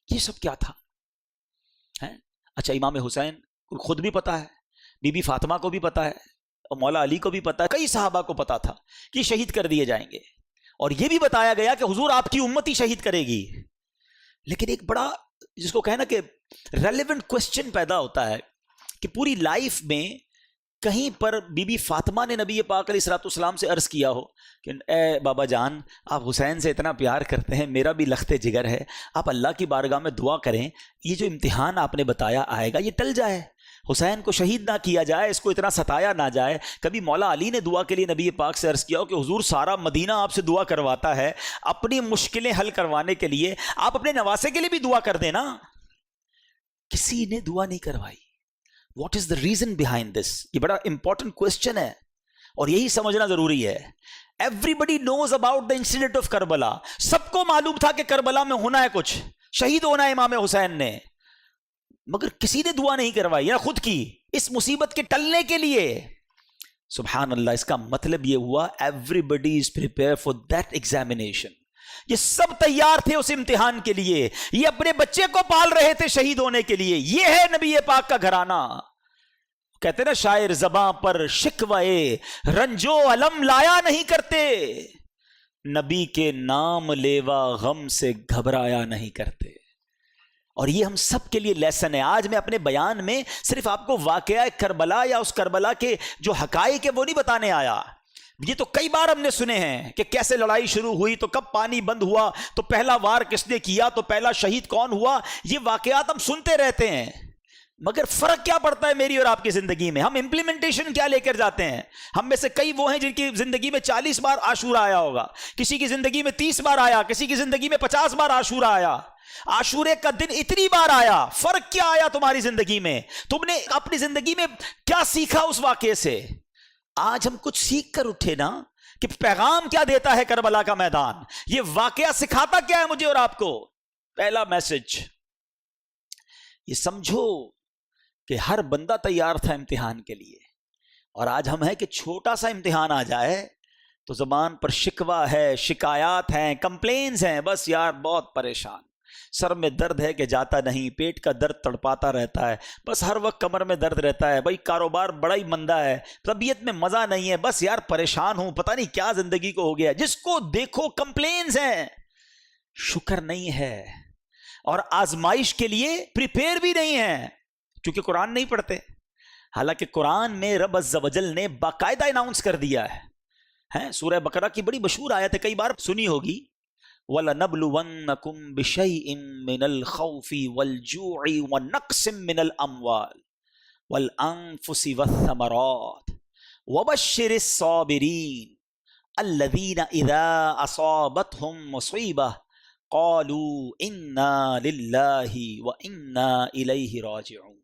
یہ سب کیا تھا؟ اچھا, امام حسین کو خود بھی پتا ہے, بی بی فاطمہ کو بھی پتا ہے, اور مولا علی کو بھی پتا ہے, کئی صحابہ کو پتا تھا کہ شہید کر دیے جائیں گے. اور یہ بھی بتایا گیا کہ حضور آپ کی امت ہی شہید کرے گی. لیکن ایک بڑا جس کو کہنا کہ ریلیونٹ کوسچن پیدا ہوتا ہے کہ پوری لائف میں کہیں پر بی بی فاطمہ نے نبی پاک علیہ الصلوۃ والسلام سے عرض کیا ہو کہ اے بابا جان, آپ حسین سے اتنا پیار کرتے ہیں, میرا بھی لخت جگر ہے, آپ اللہ کی بارگاہ میں دعا کریں, یہ جو امتحان آپ نے بتایا آئے گا یہ ٹل جائے, حسین کو شہید نہ کیا جائے, اس کو اتنا ستایا نہ جائے. کبھی مولا علی نے دعا کے لیے نبی پاک سے عرض کیا ہو کہ حضور سارا مدینہ آپ سے دعا کرواتا ہے, اپنی مشکلیں حل کروانے کے لیے آپ اپنے نواسے کے لیے بھی دعا کر دینا. کسی نے دعا نہیں کروائی. What is the reason behind this? یہ بڑا امپورٹنٹ کوسچن ہے اور یہی سمجھنا ضروری ہے. Everybody knows about the incident of Karbala. سب کو معلوم تھا کہ کربلا میں ہونا ہے, کچھ شہید ہونا ہے امام حسین نے, مگر کسی نے دعا نہیں کروائی یا خود کی اس مصیبت کے ٹلنے کے لیے. سبحان اللہ. اس کا مطلب یہ ہوا every is prepare for that examination. یہ سب تیار تھے اس امتحان کے لیے, یہ اپنے بچے کو پال رہے تھے شہید ہونے کے لیے. یہ ہے نبی پاک کا گھرانہ. کہتے نا شاعر, زباں پر شکوے رنجو علم لایا نہیں کرتے, نبی کے نام لیوا غم سے گھبرایا نہیں کرتے. اور یہ ہم سب کے لیے لیسن ہے. آج میں اپنے بیان میں صرف آپ کو واقعہ کربلا یا اس کربلا کے جو حقائق ہے وہ نہیں بتانے آیا. یہ تو کئی بار ہم نے سنے ہیں کہ کیسے لڑائی شروع ہوئی, تو کب پانی بند ہوا, تو پہلا وار کس نے کیا, تو پہلا شہید کون ہوا. یہ واقعات ہم سنتے رہتے ہیں, مگر فرق کیا پڑتا ہے میری اور آپ کی زندگی میں؟ ہم امپلیمنٹیشن کیا لے کر جاتے ہیں؟ ہم میں سے کئی وہ ہیں جن کی زندگی میں 40 بار عاشورہ آیا ہوگا, کسی کی زندگی میں 30 بار آیا, کسی کی زندگی میں 50 بار عاشورہ آیا. عاشورے کا دن اتنی بار آیا, فرق کیا آیا تمہاری زندگی میں؟ تم نے اپنی زندگی میں کیا سیکھا اس واقعے سے؟ آج ہم کچھ سیکھ کر اٹھے نا, کہ پیغام کیا دیتا ہے کربلا کا میدان, یہ واقعہ سکھاتا کیا ہے مجھے اور آپ کو؟ پہلا میسج یہ سمجھو کہ ہر بندہ تیار تھا امتحان کے لیے, اور آج ہم ہیں کہ چھوٹا سا امتحان آ جائے تو زبان پر شکوہ ہے, شکایات ہیں, کمپلینز ہیں, بس یار بہت پریشان, سر میں درد ہے کہ جاتا نہیں, پیٹ کا درد تڑپاتا رہتا ہے, بس ہر وقت کمر میں درد رہتا ہے, بھائی کاروبار بڑا ہی مندہ ہے, طبیعت میں مزہ نہیں ہے, بس یار پریشان ہوں, پتہ نہیں کیا زندگی کو ہو گیا. جس کو دیکھو کمپلینز ہیں, شکر نہیں ہے, اور آزمائش کے لیے پریپیئر بھی نہیں ہے, کیونکہ قرآن نہیں پڑھتے. حالانکہ قرآن میں رب عز و جل نے باقاعدہ اناؤنس کر دیا ہے. سورہ بقرہ کی بڑی مشہور آیت ہے, کئی بار سنی ہوگی, وَلَنَبْلُوَنَّكُمْ بِشَيْءٍ مِّنَ الْخَوْفِ وَالْجُوعِ وَنَقْصٍ مِّنَ الْأَمْوَالِ وَالْأَنفُسِ وَالثَّمَرَاتِ وَبَشِّرِ الصَّابِرِينَ الَّذِينَ إِذَا أَصَابَتْهُم مُّصِيبَةٌ قَالُوا إِنَّا لِلَّهِ وَإِنَّا إِلَيْهِ رَاجِعُونَ.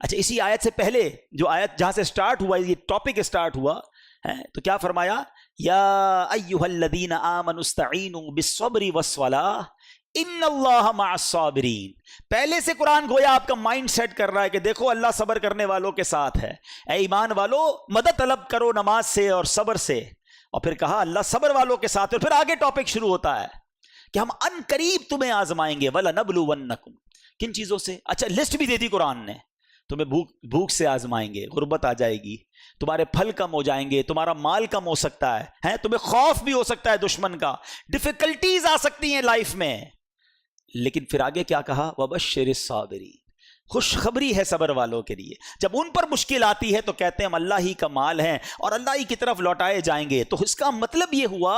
اچھا, اسی آیت سے پہلے جو آیت جہاں سے سٹارٹ ہوا, یہ ٹاپک سٹارٹ ہوا ہے, تو کیا فرمایا؟ یا ایھا الذین آمنوا استعینوا بالصبر والصلاۃ ان اللہ مع الصابرین. پہلے سے قرآن گویا آپ کا مائنڈ سیٹ کر رہا ہے کہ دیکھو اللہ صبر کرنے والوں کے ساتھ ہے, اے ایمان والو مدد طلب کرو نماز سے اور صبر سے, اور پھر کہا اللہ صبر والوں کے ساتھ, اور پھر آگے ٹاپک شروع ہوتا ہے کہ ہم ان قریب تمہیں آزمائیں گے. وَلَنَبْلُوَنَّكُمْ, کن چیزوں سے؟ اچھا لسٹ بھی دے دی قرآن نے, تمہیں بھوک سے آزمائیں گے, غربت آ جائے گی, تمہارے پھل کم ہو جائیں گے, تمہارا مال کم ہو سکتا ہے, تمہیں خوف بھی ہو سکتا ہے دشمن کا, ڈیفیکلٹیز آ سکتی ہیں لائف میں. لیکن پھر آگے کیا کہا؟ وَبَشِّرِ الصَّابِرِينَ, خوشخبری ہے صبر والوں کے لیے. جب ان پر مشکل آتی ہے تو کہتے ہیں ہم اللہ ہی کا مال ہیں اور اللہ ہی کی طرف لوٹائے جائیں گے. تو اس کا مطلب یہ ہوا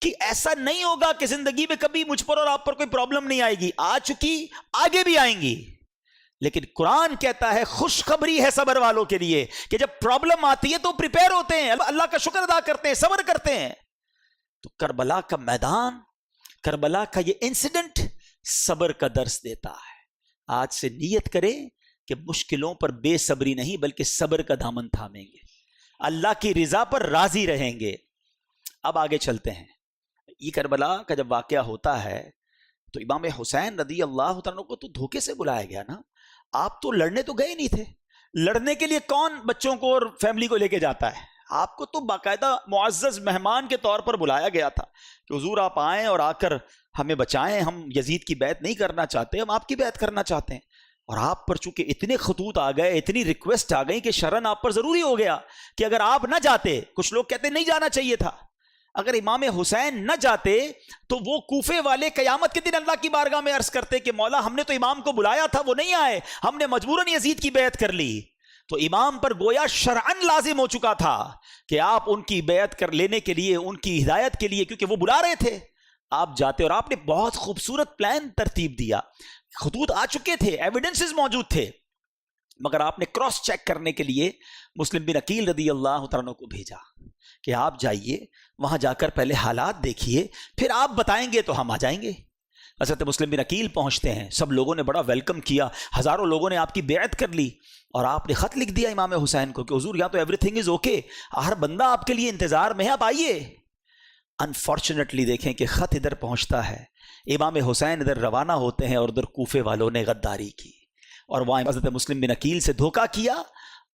کہ ایسا نہیں ہوگا کہ زندگی میں کبھی مجھ پر اور آپ پر کوئی پرابلم نہیں آئے گی, آ چکی, آگے بھی آئیں گی. لیکن قرآن کہتا ہے خوشخبری ہے صبر والوں کے لیے کہ جب پرابلم آتی ہے تو پریپیئر ہوتے ہیں, اللہ کا شکر ادا کرتے ہیں, صبر کرتے ہیں. تو کربلا کا میدان, کربلا کا یہ انسیڈنٹ صبر کا درس دیتا ہے. آج سے نیت کریں کہ مشکلوں پر بے صبری نہیں بلکہ صبر کا دامن تھامیں گے, اللہ کی رضا پر راضی رہیں گے. اب آگے چلتے ہیں. یہ کربلا کا جب واقعہ ہوتا ہے تو امام حسین رضی اللہ تعالیٰ کو تو دھوکے سے بلایا گیا نا. آپ تو لڑنے تو گئے نہیں تھے, لڑنے کے لیے کون بچوں کو اور فیملی کو لے کے جاتا ہے؟ آپ کو تو باقاعدہ معزز مہمان کے طور پر بلایا گیا تھا کہ حضور آپ آئیں اور آ کر ہمیں بچائیں, ہم یزید کی بیعت نہیں کرنا چاہتے, ہم آپ کی بیعت کرنا چاہتے ہیں. اور آپ پر چونکہ اتنے خطوط آ گئے, اتنی ریکویسٹ آ گئی کہ شرن آپ پر ضروری ہو گیا کہ اگر آپ نہ جاتے, کچھ لوگ کہتے نہیں جانا چاہیے تھا, اگر امام حسین نہ جاتے تو وہ کوفے والے قیامت کے دن اللہ کی بارگاہ میں عرض کرتے کہ مولا ہم نے تو امام کو بلایا تھا, وہ نہیں آئے, ہم نے مجبوراً یزید کی بیعت کر لی. تو امام پر گویا شرعن لازم ہو چکا تھا کہ آپ ان کی بیعت کر لینے کے لیے, ان کی ہدایت کے لیے, کیونکہ وہ بلا رہے تھے, آپ جاتے. اور آپ نے بہت خوبصورت پلان ترتیب دیا, خطوط آ چکے تھے, ایویڈنسز موجود تھے, مگر آپ نے کراس چیک کرنے کے لیے مسلم بن عقیل رضی اللہ تعالیٰ کو بھیجا کہ آپ جائیے, وہاں جا کر پہلے حالات دیکھیے, پھر آپ بتائیں گے تو ہم آ جائیں گے. حضرت مسلم بن عقیل پہنچتے ہیں, سب لوگوں نے بڑا ویلکم کیا, ہزاروں لوگوں نے آپ کی بیعت کر لی, اور آپ نے خط لکھ دیا امام حسین کو کہ حضور یہاں تو ایوری تھنگ از اوکے, ہر بندہ آپ کے لیے انتظار میں ہے, آپ آئیے. انفارچونیٹلی دیکھیں کہ خط ادھر پہنچتا ہے, امام حسین ادھر روانہ ہوتے ہیں, اور ادھر کوفے والوں نے غداری کی اور وہاں حضرت مسلم بن عقیل سے دھوکہ کیا,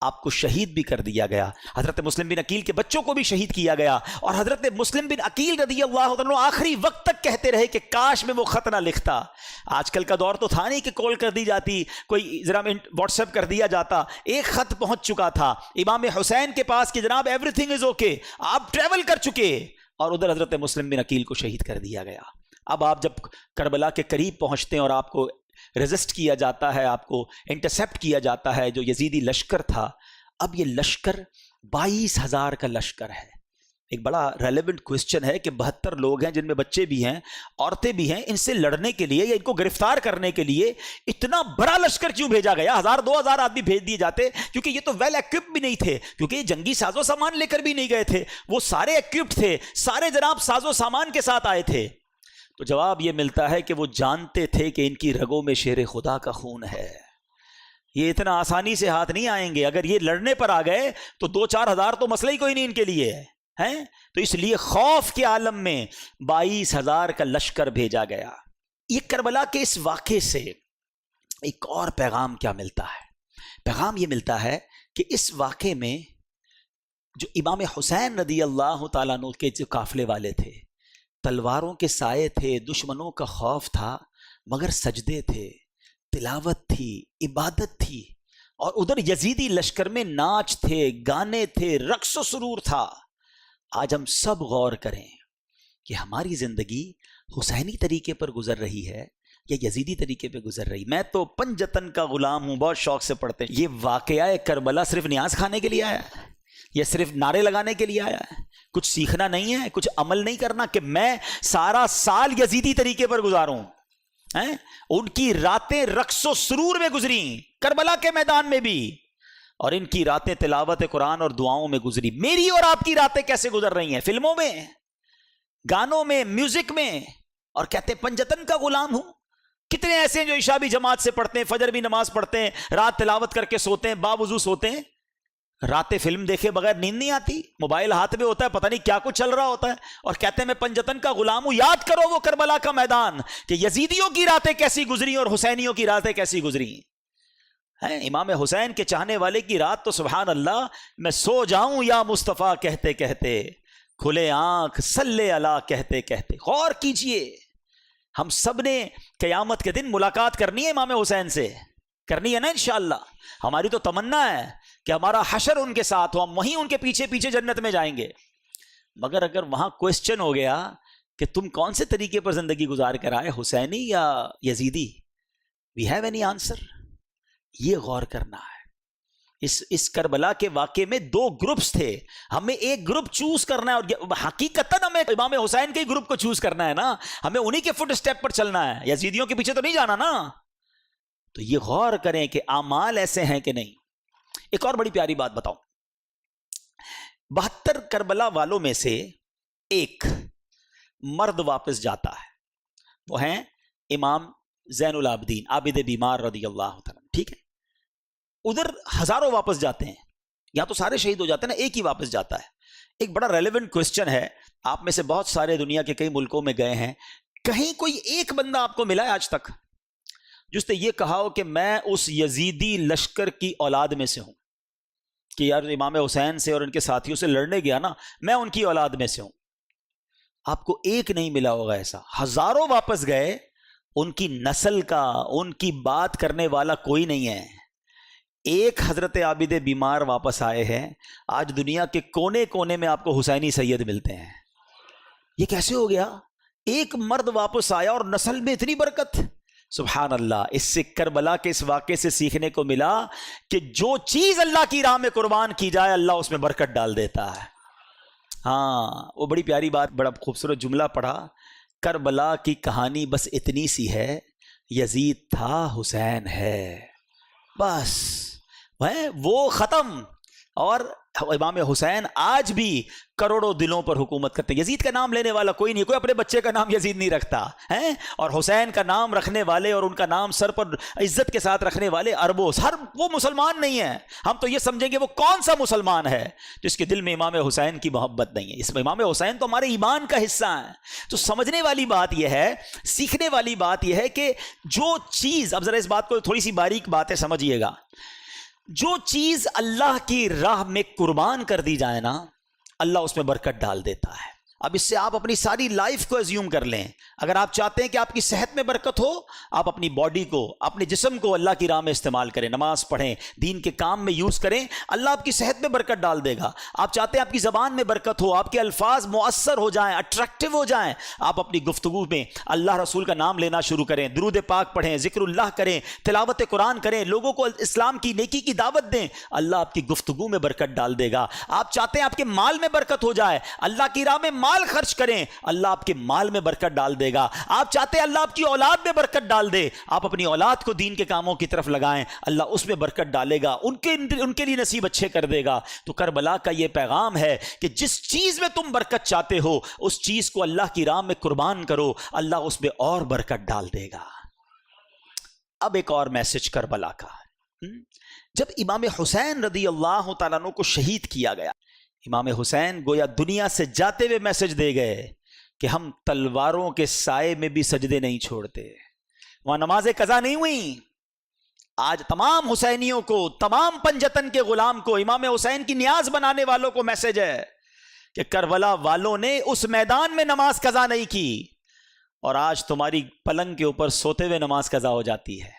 آپ کو شہید بھی کر دیا گیا. حضرت مسلم بن عقیل کے بچوں کو بھی شہید کیا گیا, اور حضرت مسلم بن عقیل رضی اللہ عنہ آخری وقت تک کہتے رہے کہ کاش میں وہ خط نہ لکھتا. آج کل کا دور تو تھا نہیں کہ کال کر دی جاتی, کوئی ذرا واٹس ایپ کر دیا جاتا. ایک خط پہنچ چکا تھا امام حسین کے پاس کہ جناب ایوری تھنگ از اوکے, آپ ٹریول کر چکے, اور ادھر حضرت مسلم بن عقیل کو شہید کر دیا گیا۔ اب آپ جب کربلا کے قریب پہنچتے ہیں اور آپ کو ریزسٹ کیا جاتا ہے، آپ کو انٹرسیپٹ کیا جاتا ہے جو یزیدی لشکر تھا، اب یہ لشکر 22,000 کا لشکر ہے۔ ایک بڑا ریلیونٹ کوسچن ہے کہ 72 لوگ ہیں جن میں بچے بھی ہیں، عورتیں بھی ہیں، ان سے لڑنے کے لیے یا ان کو گرفتار کرنے کے لیے اتنا بڑا لشکر کیوں بھیجا گیا؟ 1000-2000 آدمی بھیج دیے جاتے، کیونکہ یہ تو ویل ایکوپڈ بھی نہیں تھے، کیونکہ یہ جنگی ساز و سامان لے کر بھی نہیں گئے تھے، وہ سارے ایکوپڈ تھے، سارے جناب ساز و سامان کے ساتھ آئے تھے۔ تو جواب یہ ملتا ہے کہ وہ جانتے تھے کہ ان کی رگوں میں شیر خدا کا خون ہے، یہ اتنا آسانی سے ہاتھ نہیں آئیں گے، اگر یہ لڑنے پر آ گئے تو 2-4 ہزار تو مسئلہ ہی کوئی نہیں ان کے لیے ہے۔ تو اس لیے خوف کے عالم میں 22,000 کا لشکر بھیجا گیا۔ یہ کربلا کے اس واقعے سے ایک اور پیغام کیا ملتا ہے؟ پیغام یہ ملتا ہے کہ اس واقعے میں جو امام حسین رضی اللہ تعالیٰ عنہ کے جو قافلے والے تھے، تلواروں کے سائے تھے، دشمنوں کا خوف تھا، مگر سجدے تھے، تلاوت تھی، عبادت تھی، اور ادھر یزیدی لشکر میں ناچ تھے، گانے تھے، رقص و سرور تھا۔ آج ہم سب غور کریں کہ ہماری زندگی حسینی طریقے پر گزر رہی ہے یا یزیدی طریقے پہ گزر رہی؟ میں تو پنجتن کا غلام ہوں، بہت شوق سے پڑھتے ہیں۔ یہ واقعہ کربلا صرف نیاز کھانے کے لیے آیا ہے؟ یہ صرف نعرے لگانے کے لیے آیا ہے؟ کچھ سیکھنا نہیں ہے، کچھ عمل نہیں کرنا کہ میں سارا سال یزیدی طریقے پر گزاروں؟ ان کی راتیں رقص و سرور میں گزری، کربلا کے میدان میں بھی، اور ان کی راتیں تلاوت قرآن اور دعاؤں میں گزری۔ میری اور آپ کی راتیں کیسے گزر رہی ہیں؟ فلموں میں، گانوں میں، میوزک میں، اور کہتے ہیں پنجتن کا غلام ہوں۔ کتنے ایسے ہیں جو عشاء بھی جماعت سے پڑھتے ہیں، فجر بھی نماز پڑھتے ہیں، رات تلاوت کر کے سوتے ہیں، باوضو سوتے ہیں، راتیں فلم دیکھے بغیر نیند نہیں آتی، موبائل ہاتھ میں ہوتا ہے، پتہ نہیں کیا کچھ چل رہا ہوتا ہے، اور کہتے ہیں میں پنجتن کا غلام ہوں۔ یاد کرو وہ کربلا کا میدان کہ یزیدیوں کی راتیں کیسی گزری اور حسینیوں کی راتیں کیسی گزری ہیں۔ امام حسین کے چاہنے والے کی رات تو سبحان اللہ، میں سو جاؤں یا مصطفیٰ کہتے کہتے، کھلے آنکھ صلی اللہ کہتے کہتے۔ غور کیجئے، ہم سب نے قیامت کے دن ملاقات کرنی ہے امام حسین سے، کرنی ہے نا انشاءاللہ؟ ہماری تو تمنا ہے کہ ہمارا حشر ان کے ساتھ ہو، ہم وہیں ان کے پیچھے پیچھے جنت میں جائیں گے۔ مگر اگر وہاں کوسچن ہو گیا کہ تم کون سے طریقے پر زندگی گزار کر آئے، حسینی یا یزیدی، وی ہیو اینی آنسر؟ یہ غور کرنا ہے۔ اس کربلا کے واقعے میں 2 گروپس تھے، ہمیں ایک گروپ چوز کرنا ہے، اور حقیقتاً ہمیں امام حسین کے گروپ کو چوز کرنا ہے نا، ہمیں انہی کے فٹ اسٹیپ پر چلنا ہے، یزیدیوں کے پیچھے تو نہیں جانا نا۔ تو یہ غور کریں کہ اعمال ایسے ہیں کہ نہیں۔ ایک اور بڑی پیاری بات بتاؤں، 72 کربلا والوں میں سے ایک مرد واپس جاتا ہے، وہ ہیں امام زین العابدین عابد بیمار رضی اللہ تعالیٰ، ٹھیک ہے؟ ادھر ہزاروں واپس جاتے ہیں، یہاں تو سارے شہید ہو جاتے ہیں نا، ایک ہی واپس جاتا ہے۔ ایک بڑا ریلیونٹ کوسچن ہے، آپ میں سے بہت سارے دنیا کے کئی ملکوں میں گئے ہیں، کہیں کوئی ایک بندہ آپ کو ملا ہے آج تک جس نے یہ کہا ہو کہ میں اس یزیدی لشکر کی اولاد میں سے ہوں، کہ یار امام حسین سے اور ان کے ساتھیوں سے لڑنے گیا نا، میں ان کی اولاد میں سے ہوں؟ آپ کو ایک نہیں ملا ہوگا ایسا، ہزاروں واپس گئے، ان کی نسل کا، ان کی بات کرنے والا کوئی نہیں ہے۔ ایک حضرت عابد بیمار واپس آئے ہیں، آج دنیا کے کونے کونے میں آپ کو حسینی سید ملتے ہیں۔ یہ کیسے ہو گیا؟ ایک مرد واپس آیا اور نسل میں اتنی برکت، سبحان اللہ۔ اس سے کربلا کے اس واقعے سے سیکھنے کو ملا کہ جو چیز اللہ کی راہ میں قربان کی جائے اللہ اس میں برکت ڈال دیتا ہے۔ ہاں، وہ بڑی پیاری بات، بڑا خوبصورت جملہ پڑھا، کربلا کی کہانی بس اتنی سی ہے، یزید تھا حسین ہے، بس وہ ختم۔ اور امام حسین آج بھی کروڑوں دلوں پر حکومت کرتے ہیں۔ یزید کا نام لینے والا کوئی نہیں، کوئی اپنے بچے کا نام یزید نہیں رکھتا ہے، اور حسین کا نام رکھنے والے اور ان کا نام سر پر عزت کے ساتھ رکھنے والے اربوں، ہر وہ مسلمان نہیں ہے۔ ہم تو یہ سمجھیں گے وہ کون سا مسلمان ہے جس کے دل میں امام حسین کی محبت نہیں ہے؟ اس میں امام حسین تو ہمارے ایمان کا حصہ ہیں۔ تو سمجھنے والی بات یہ ہے، سیکھنے والی بات یہ ہے کہ جو چیز، اب ذرا اس بات کو تھوڑی سی باریک باتیں سمجھیے گا، جو چیز اللہ کی راہ میں قربان کر دی جائے نا، اللہ اس میں برکت ڈال دیتا ہے۔ اب اس سے آپ اپنی ساری لائف کو ایزیوم کر لیں. اگر آپ چاہتے ہیں کہ آپ کی صحت میں برکت ہو, آپ اپنی باڈی کو, اپنے جسم کو اللہ کی راہ میں استعمال کریں, نماز پڑھیں, دین کے کام میں یوز کریں, اللہ آپ کی صحت میں برکت ڈال دے گا. آپ چاہتے ہیں آپ کی زبان میں برکت ہو, آپ کے الفاظ مؤثر ہو جائیں, اٹریکٹیو ہو جائیں, آپ اپنی گفتگو میں اللہ رسول کا نام لینا شروع کریں, درود پاک پڑھیں, ذکر اللہ کریں, تلاوت قرآن کریں, لوگوں کو اسلام کی نیکی کی دعوت دیں, اللہ آپ کی گفتگو میں برکت ڈال دے گا. آپ چاہتے ہیں آپ کے مال میں برکت ہو جائے, اللہ کی راہ میں مال خرچ کریں, اللہ آپ کے مال میں برکت ڈال دے گا. آپ چاہتے ہیں اللہ آپ کی اولاد میں برکت ڈال دے, آپ اپنی اولاد کو دین کے کاموں کی طرف لگائیں, اللہ اس میں برکت ڈالے گا, ان کے لیے نصیب اچھے کر دے گا. تو کربلا کا یہ پیغام ہے کہ جس چیز میں تم برکت چاہتے ہو اس چیز کو اللہ کی راہ میں قربان کرو, اللہ اس میں اور برکت ڈال دے گا. اب ایک اور میسج کربلا کا. جب امام حسین رضی اللہ تعالیٰ عنہ کو شہید کیا گیا, امام حسین گویا دنیا سے جاتے ہوئے میسج دے گئے کہ ہم تلواروں کے سائے میں بھی سجدے نہیں چھوڑتے. وہاں نماز قضا نہیں ہوئی. آج تمام حسینیوں کو, تمام پنجتن کے غلام کو, امام حسین کی نیاز بنانے والوں کو میسج ہے کہ کربلا والوں نے اس میدان میں نماز قضا نہیں کی, اور آج تمہاری پلنگ کے اوپر سوتے ہوئے نماز قضا ہو جاتی ہے.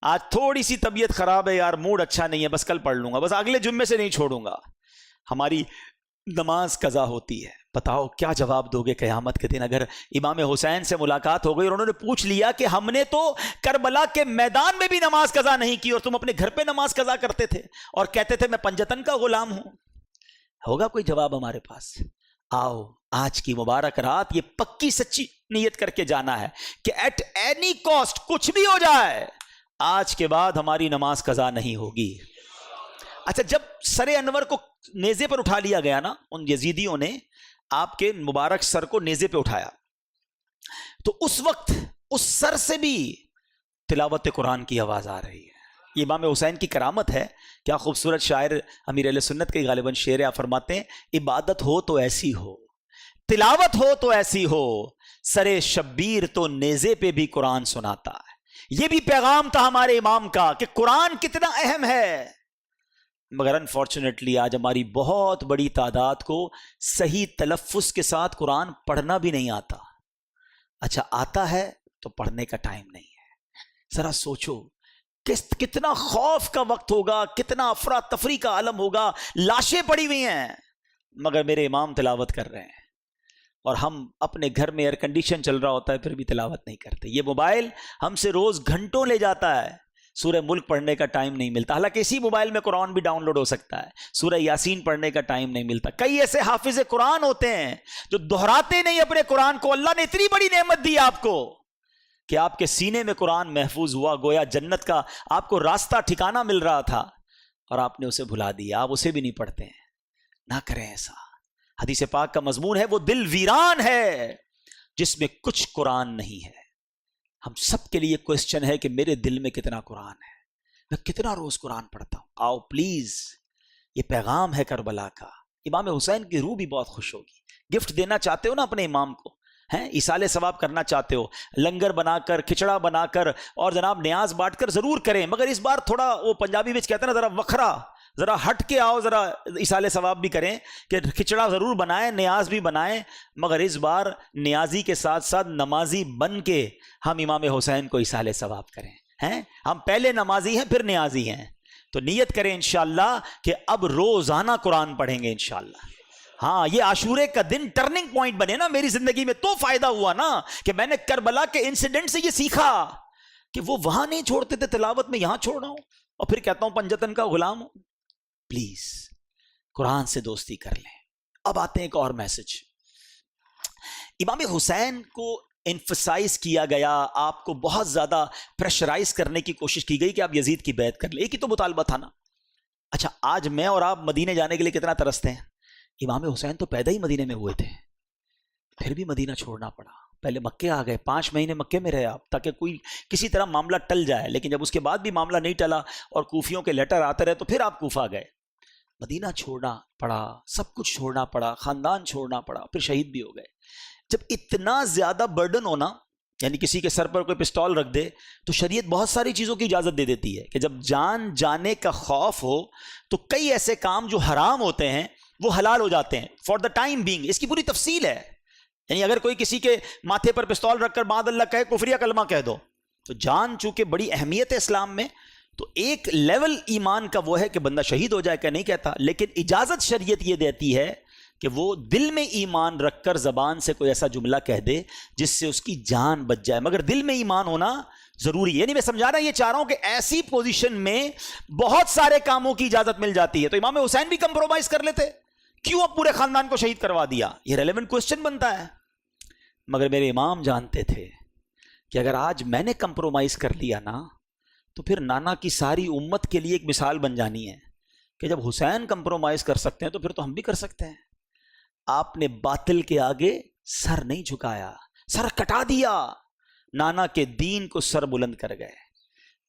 آج تھوڑی سی طبیعت خراب ہے یار, موڈ اچھا نہیں ہے, بس کل پڑھ لوں گا, بس اگلے جمعے سے نہیں چھوڑوں گا, ہماری نماز قضا ہوتی ہے. بتاؤ کیا جواب دو گے قیامت کے دن اگر امام حسین سے ملاقات ہو گئی اور انہوں نے پوچھ لیا کہ ہم نے تو کربلا کے میدان میں بھی نماز قضا نہیں کی اور تم اپنے گھر پہ نماز قضا کرتے تھے اور کہتے تھے میں پنجتن کا غلام ہوں؟ ہوگا کوئی جواب ہمارے پاس؟ آؤ آج کی مبارک رات یہ پکی سچی نیت کر کے جانا ہے کہ ایٹ اینی کاسٹ کچھ بھی ہو جائے آج کے بعد ہماری نماز قضا نہیں ہوگی. اچھا, جب سر انور کو نیزے پر اٹھا لیا گیا نا, ان یزیدیوں نے آپ کے مبارک سر کو نیزے پہ اٹھایا, تو اس وقت اس سر سے بھی تلاوت قرآن کی آواز آ رہی ہے. یہ امام حسین کی کرامت ہے. کیا خوبصورت شاعر امیر اہل سنت کے غالباً شعر آپ فرماتے ہیں, عبادت ہو تو ایسی ہو, تلاوت ہو تو ایسی ہو, سر شبیر تو نیزے پہ بھی قرآن سناتا ہے. یہ بھی پیغام تھا ہمارے امام کا کہ قرآن کتنا اہم ہے. مگر انفارچونیٹلی آج ہماری بہت بڑی تعداد کو صحیح تلفظ کے ساتھ قرآن پڑھنا بھی نہیں آتا. اچھا آتا ہے تو پڑھنے کا ٹائم نہیں ہے. ذرا سوچو کتنا خوف کا وقت ہوگا, کتنا افراتفری کا عالم ہوگا. لاشیں پڑی ہوئی ہیں مگر میرے امام تلاوت کر رہے ہیں, اور ہم اپنے گھر میں ایئر کنڈیشن چل رہا ہوتا ہے پھر بھی تلاوت نہیں کرتے. یہ موبائل ہم سے روز گھنٹوں لے جاتا ہے, سورہ ملک پڑھنے کا ٹائم نہیں ملتا. حالانکہ اسی موبائل میں قرآن بھی ڈاؤن لوڈ ہو سکتا ہے, سورہ یاسین پڑھنے کا ٹائم نہیں ملتا. کئی ایسے حافظ قرآن ہوتے ہیں جو دہراتے نہیں اپنے قرآن کو. اللہ نے اتنی بڑی نعمت دی آپ کو کہ آپ کے سینے میں قرآن محفوظ ہوا, گویا جنت کا آپ کو راستہ ٹھکانہ مل رہا تھا, اور آپ نے اسے بھلا دیا. آپ اسے بھی نہیں پڑھتے ہیں. نہ کریں ایسا. حدیث پاک کا مضمون ہے وہ دل ویران ہے جس میں کچھ قرآن نہیں ہے. ہم سب کے لیے کوسچن ہے کہ میرے دل میں کتنا قرآن ہے, میں کتنا روز قرآن پڑھتا ہوں. آؤ پلیز, یہ پیغام ہے کربلا کا. امام حسین کی روح بھی بہت خوش ہوگی. گفٹ دینا چاہتے ہو نا اپنے امام کو, ہیں ایصال ثواب کرنا چاہتے ہو, لنگر بنا کر, کھچڑا بنا کر اور جناب نیاز بانٹ کر ضرور کریں. مگر اس بار تھوڑا وہ پنجابی میں کہتے ہیں نا ذرا وکھرا, ذرا ہٹ کے آؤ, ذرا ایصال ثواب بھی کریں کہ کھچڑا ضرور بنائیں, نیاز بھی بنائیں. مگر اس بار نیازی کے ساتھ ساتھ نمازی بن کے ہم امام حسین کو ایصال ثواب کریں. ہیں ہم پہلے نمازی ہیں پھر نیازی ہیں, تو نیت کریں انشاءاللہ کہ اب روزانہ قرآن پڑھیں گے انشاءاللہ. ہاں, یہ عاشورے کا دن ٹرننگ پوائنٹ بنے نا میری زندگی میں, تو فائدہ ہوا نا کہ میں نے کربلا کے انسیڈنٹ سے یہ سیکھا کہ وہ وہاں نہیں چھوڑتے تھے تلاوت میں, یہاں چھوڑ رہا ہوں اور پھر کہتا ہوں پنجتن کا غلام ہوں. پلیز قرآن سے دوستی کر لیں. اب آتے ہیں ایک اور میسج. امام حسین کو انفسائز کیا گیا, آپ کو بہت زیادہ پریشرائز کرنے کی کوشش کی گئی کہ آپ یزید کی بیعت کر لیں. ایک ہی تو مطالبہ تھا نا. اچھا, آج میں اور آپ مدینے جانے کے لیے کتنا ترستے ہیں. امام حسین تو پیدا ہی مدینے میں ہوئے تھے, پھر بھی مدینہ چھوڑنا پڑا. پہلے مکے آ گئے, 5 مہینے مکے میں رہے آپ تاکہ کوئی کسی طرح معاملہ ٹل جائے. لیکن جب اس کے بعد بھی معاملہ نہیں ٹلا اور کوفیوں کے لیٹر آتے رہے تو پھر آپ کوفہ گئے. مدینہ چھوڑنا پڑا, سب کچھ چھوڑنا پڑا, خاندان چھوڑنا پڑا, پھر شہید بھی ہو گئے. جب اتنا زیادہ برڈن ہونا, یعنی کسی کے سر پر کوئی پسٹول رکھ دے, تو شریعت بہت ساری چیزوں کی اجازت دے دیتی ہے کہ جب جان جانے کا خوف ہو تو کئی ایسے کام جو حرام ہوتے ہیں وہ حلال ہو جاتے ہیں فار دا ٹائم بینگ. اس کی پوری تفصیل ہے. یعنی اگر کوئی کسی کے ماتھے پر پستول رکھ کر معاذ اللہ کہے کفریہ کلمہ کہہ دو، تو جان چونکہ بڑی اہمیت ہے اسلام میں، تو ایک لیول ایمان کا وہ ہے کہ بندہ شہید ہو جائے، کہ نہیں کہتا، لیکن اجازت شریعت یہ دیتی ہے کہ وہ دل میں ایمان رکھ کر زبان سے کوئی ایسا جملہ کہہ دے جس سے اس کی جان بچ جائے، مگر دل میں ایمان ہونا ضروری ہے۔ یعنی میں سمجھا رہا یہ چاہ رہا ہوں کہ ایسی پوزیشن میں بہت سارے کاموں کی اجازت مل جاتی ہے، تو امام حسین بھی کمپرومائز کر لیتے، کیوں اب پورے خاندان کو شہید کروا دیا؟ یہ ریلیونٹ کوسچن بنتا ہے۔ مگر میرے امام جانتے تھے کہ اگر آج میں نے کمپرومائز کر لیا نا تو پھر نانا کی ساری امت کے لیے ایک مثال بن جانی ہے کہ جب حسین کمپرومائز کر سکتے ہیں تو پھر تو ہم بھی کر سکتے ہیں۔ آپ نے باطل کے آگے سر نہیں جھکایا، سر کٹا دیا، نانا کے دین کو سر بلند کر گئے۔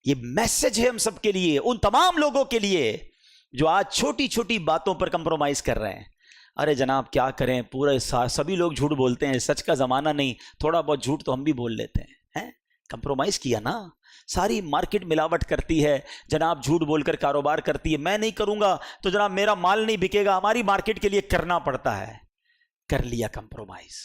یہ میسج ہے ہم سب کے لیے، ان تمام لوگوں کے لیے جو آج چھوٹی چھوٹی باتوں پر کمپرومائز کر رہے ہیں۔ ارے جناب کیا کریں، پورے سبھی لوگ جھوٹ بولتے ہیں، سچ کا زمانہ نہیں، تھوڑا بہت جھوٹ تو ہم بھی بول لیتے ہیں۔ کمپرومائز کیا نا، ساری مارکیٹ ملاوٹ کرتی ہے، جناب جھوٹ بول کر کاروبار کرتی ہے، میں نہیں کروں گا تو جناب میرا مال نہیں بکے گا، ہماری مارکیٹ کے لیے کرنا پڑتا ہے۔ کر لیا کمپرومائز۔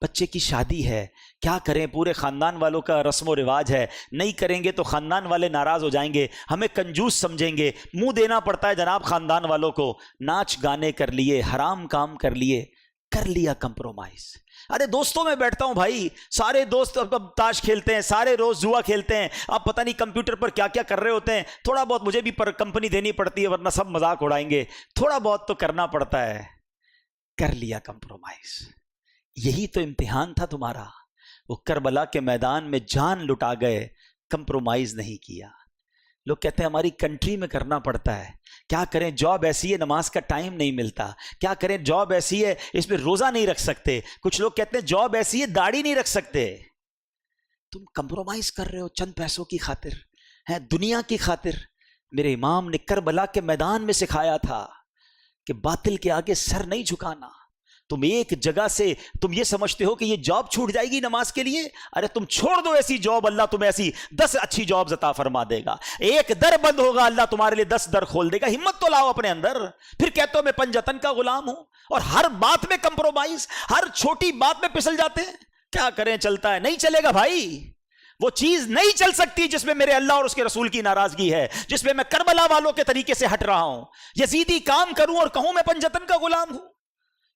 بچے کی شادی ہے، کیا کریں، پورے خاندان والوں کا رسم و رواج ہے، نہیں کریں گے تو خاندان والے ناراض ہو جائیں گے، ہمیں کنجوس سمجھیں گے، منہ دینا پڑتا ہے جناب خاندان والوں کو۔ ناچ گانے کر لیے، حرام کام کر لیے، کر لیا کمپرومائز۔ ارے دوستوں میں بیٹھتا ہوں بھائی، سارے دوست اب تاش کھیلتے ہیں، سارے روز جوا کھیلتے ہیں، اب پتہ نہیں کمپیوٹر پر کیا کیا کر رہے ہوتے ہیں، تھوڑا بہت مجھے بھی پر کمپنی دینی پڑتی ہے ورنہ سب مذاق اڑائیں گے، تھوڑا بہت تو کرنا پڑتا ہے۔ کر لیا کمپرومائز۔ یہی تو امتحان تھا تمہارا، وہ کربلا کے میدان میں جان لٹا گئے، کمپرومائز نہیں کیا۔ لوگ کہتے ہیں ہماری کنٹری میں کرنا پڑتا ہے، کیا کریں، جاب ایسی ہے نماز کا ٹائم نہیں ملتا، کیا کریں، جاب ایسی ہے اس میں روزہ نہیں رکھ سکتے، کچھ لوگ کہتے ہیں جاب ایسی ہے داڑھی نہیں رکھ سکتے۔ تم کمپرومائز کر رہے ہو چند پیسوں کی خاطر، ہے دنیا کی خاطر۔ میرے امام نے کربلا کے میدان میں سکھایا تھا کہ باطل کے آگے سر نہیں جھکانا۔ تم ایک جگہ سے تم یہ سمجھتے ہو کہ یہ جاب چھوٹ جائے گی نماز کے لیے، ارے تم چھوڑ دو ایسی جاب، اللہ تمہیں ایسی 10 اچھی جاب عطا فرما دے گا۔ ایک در بند ہوگا، اللہ تمہارے لیے 10 در کھول دے گا۔ ہمت تو لاؤ اپنے اندر، پھر کہتے ہو میں پنجتن کا غلام ہوں، اور ہر بات میں کمپرومائز، ہر چھوٹی بات میں پھسل جاتے ہیں۔ کیا کریں، چلتا ہے، نہیں چلے گا بھائی، وہ چیز نہیں چل سکتی جس میں میرے اللہ اور اس کے رسول کی ناراضگی ہے، جس میں میں کربلا والوں کے طریقے سے ہٹ رہا ہوں، یزیدی کام کروں اور کہوں میں پنجتن کا غلام ہوں۔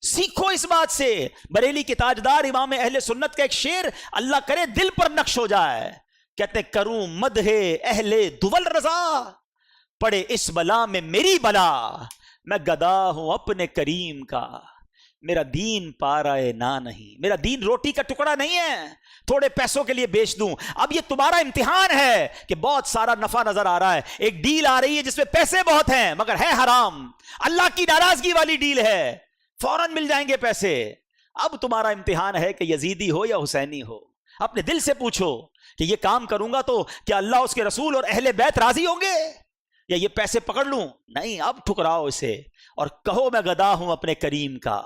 سیکھو اس بات سے۔ بریلی کے تاجدار امام اہل سنت کا ایک شعر اللہ کرے دل پر نقش ہو جائے، کہتے کروں مدح اہل دول رضا، پڑے اس بلا میں میری بلا، میں گدا ہوں اپنے کریم کا، میرا دین پارائے نہ نہیں، میرا دین روٹی کا ٹکڑا نہیں ہے تھوڑے پیسوں کے لیے بیچ دوں۔ اب یہ تمہارا امتحان ہے کہ بہت سارا نفع نظر آ رہا ہے، ایک ڈیل آ رہی ہے جس میں پیسے بہت ہیں مگر ہے حرام، اللہ کی ناراضگی والی ڈیل ہے، فوراً مل جائیں گے پیسے۔ اب تمہارا امتحان ہے کہ یزیدی ہو یا حسینی ہو، اپنے دل سے پوچھو کہ یہ کام کروں گا تو کیا اللہ اس کے رسول اور اہل بیت راضی ہوں گے، یا یہ پیسے پکڑ لوں؟ نہیں، اب ٹھکراؤ اسے اور کہو میں گدا ہوں اپنے کریم کا،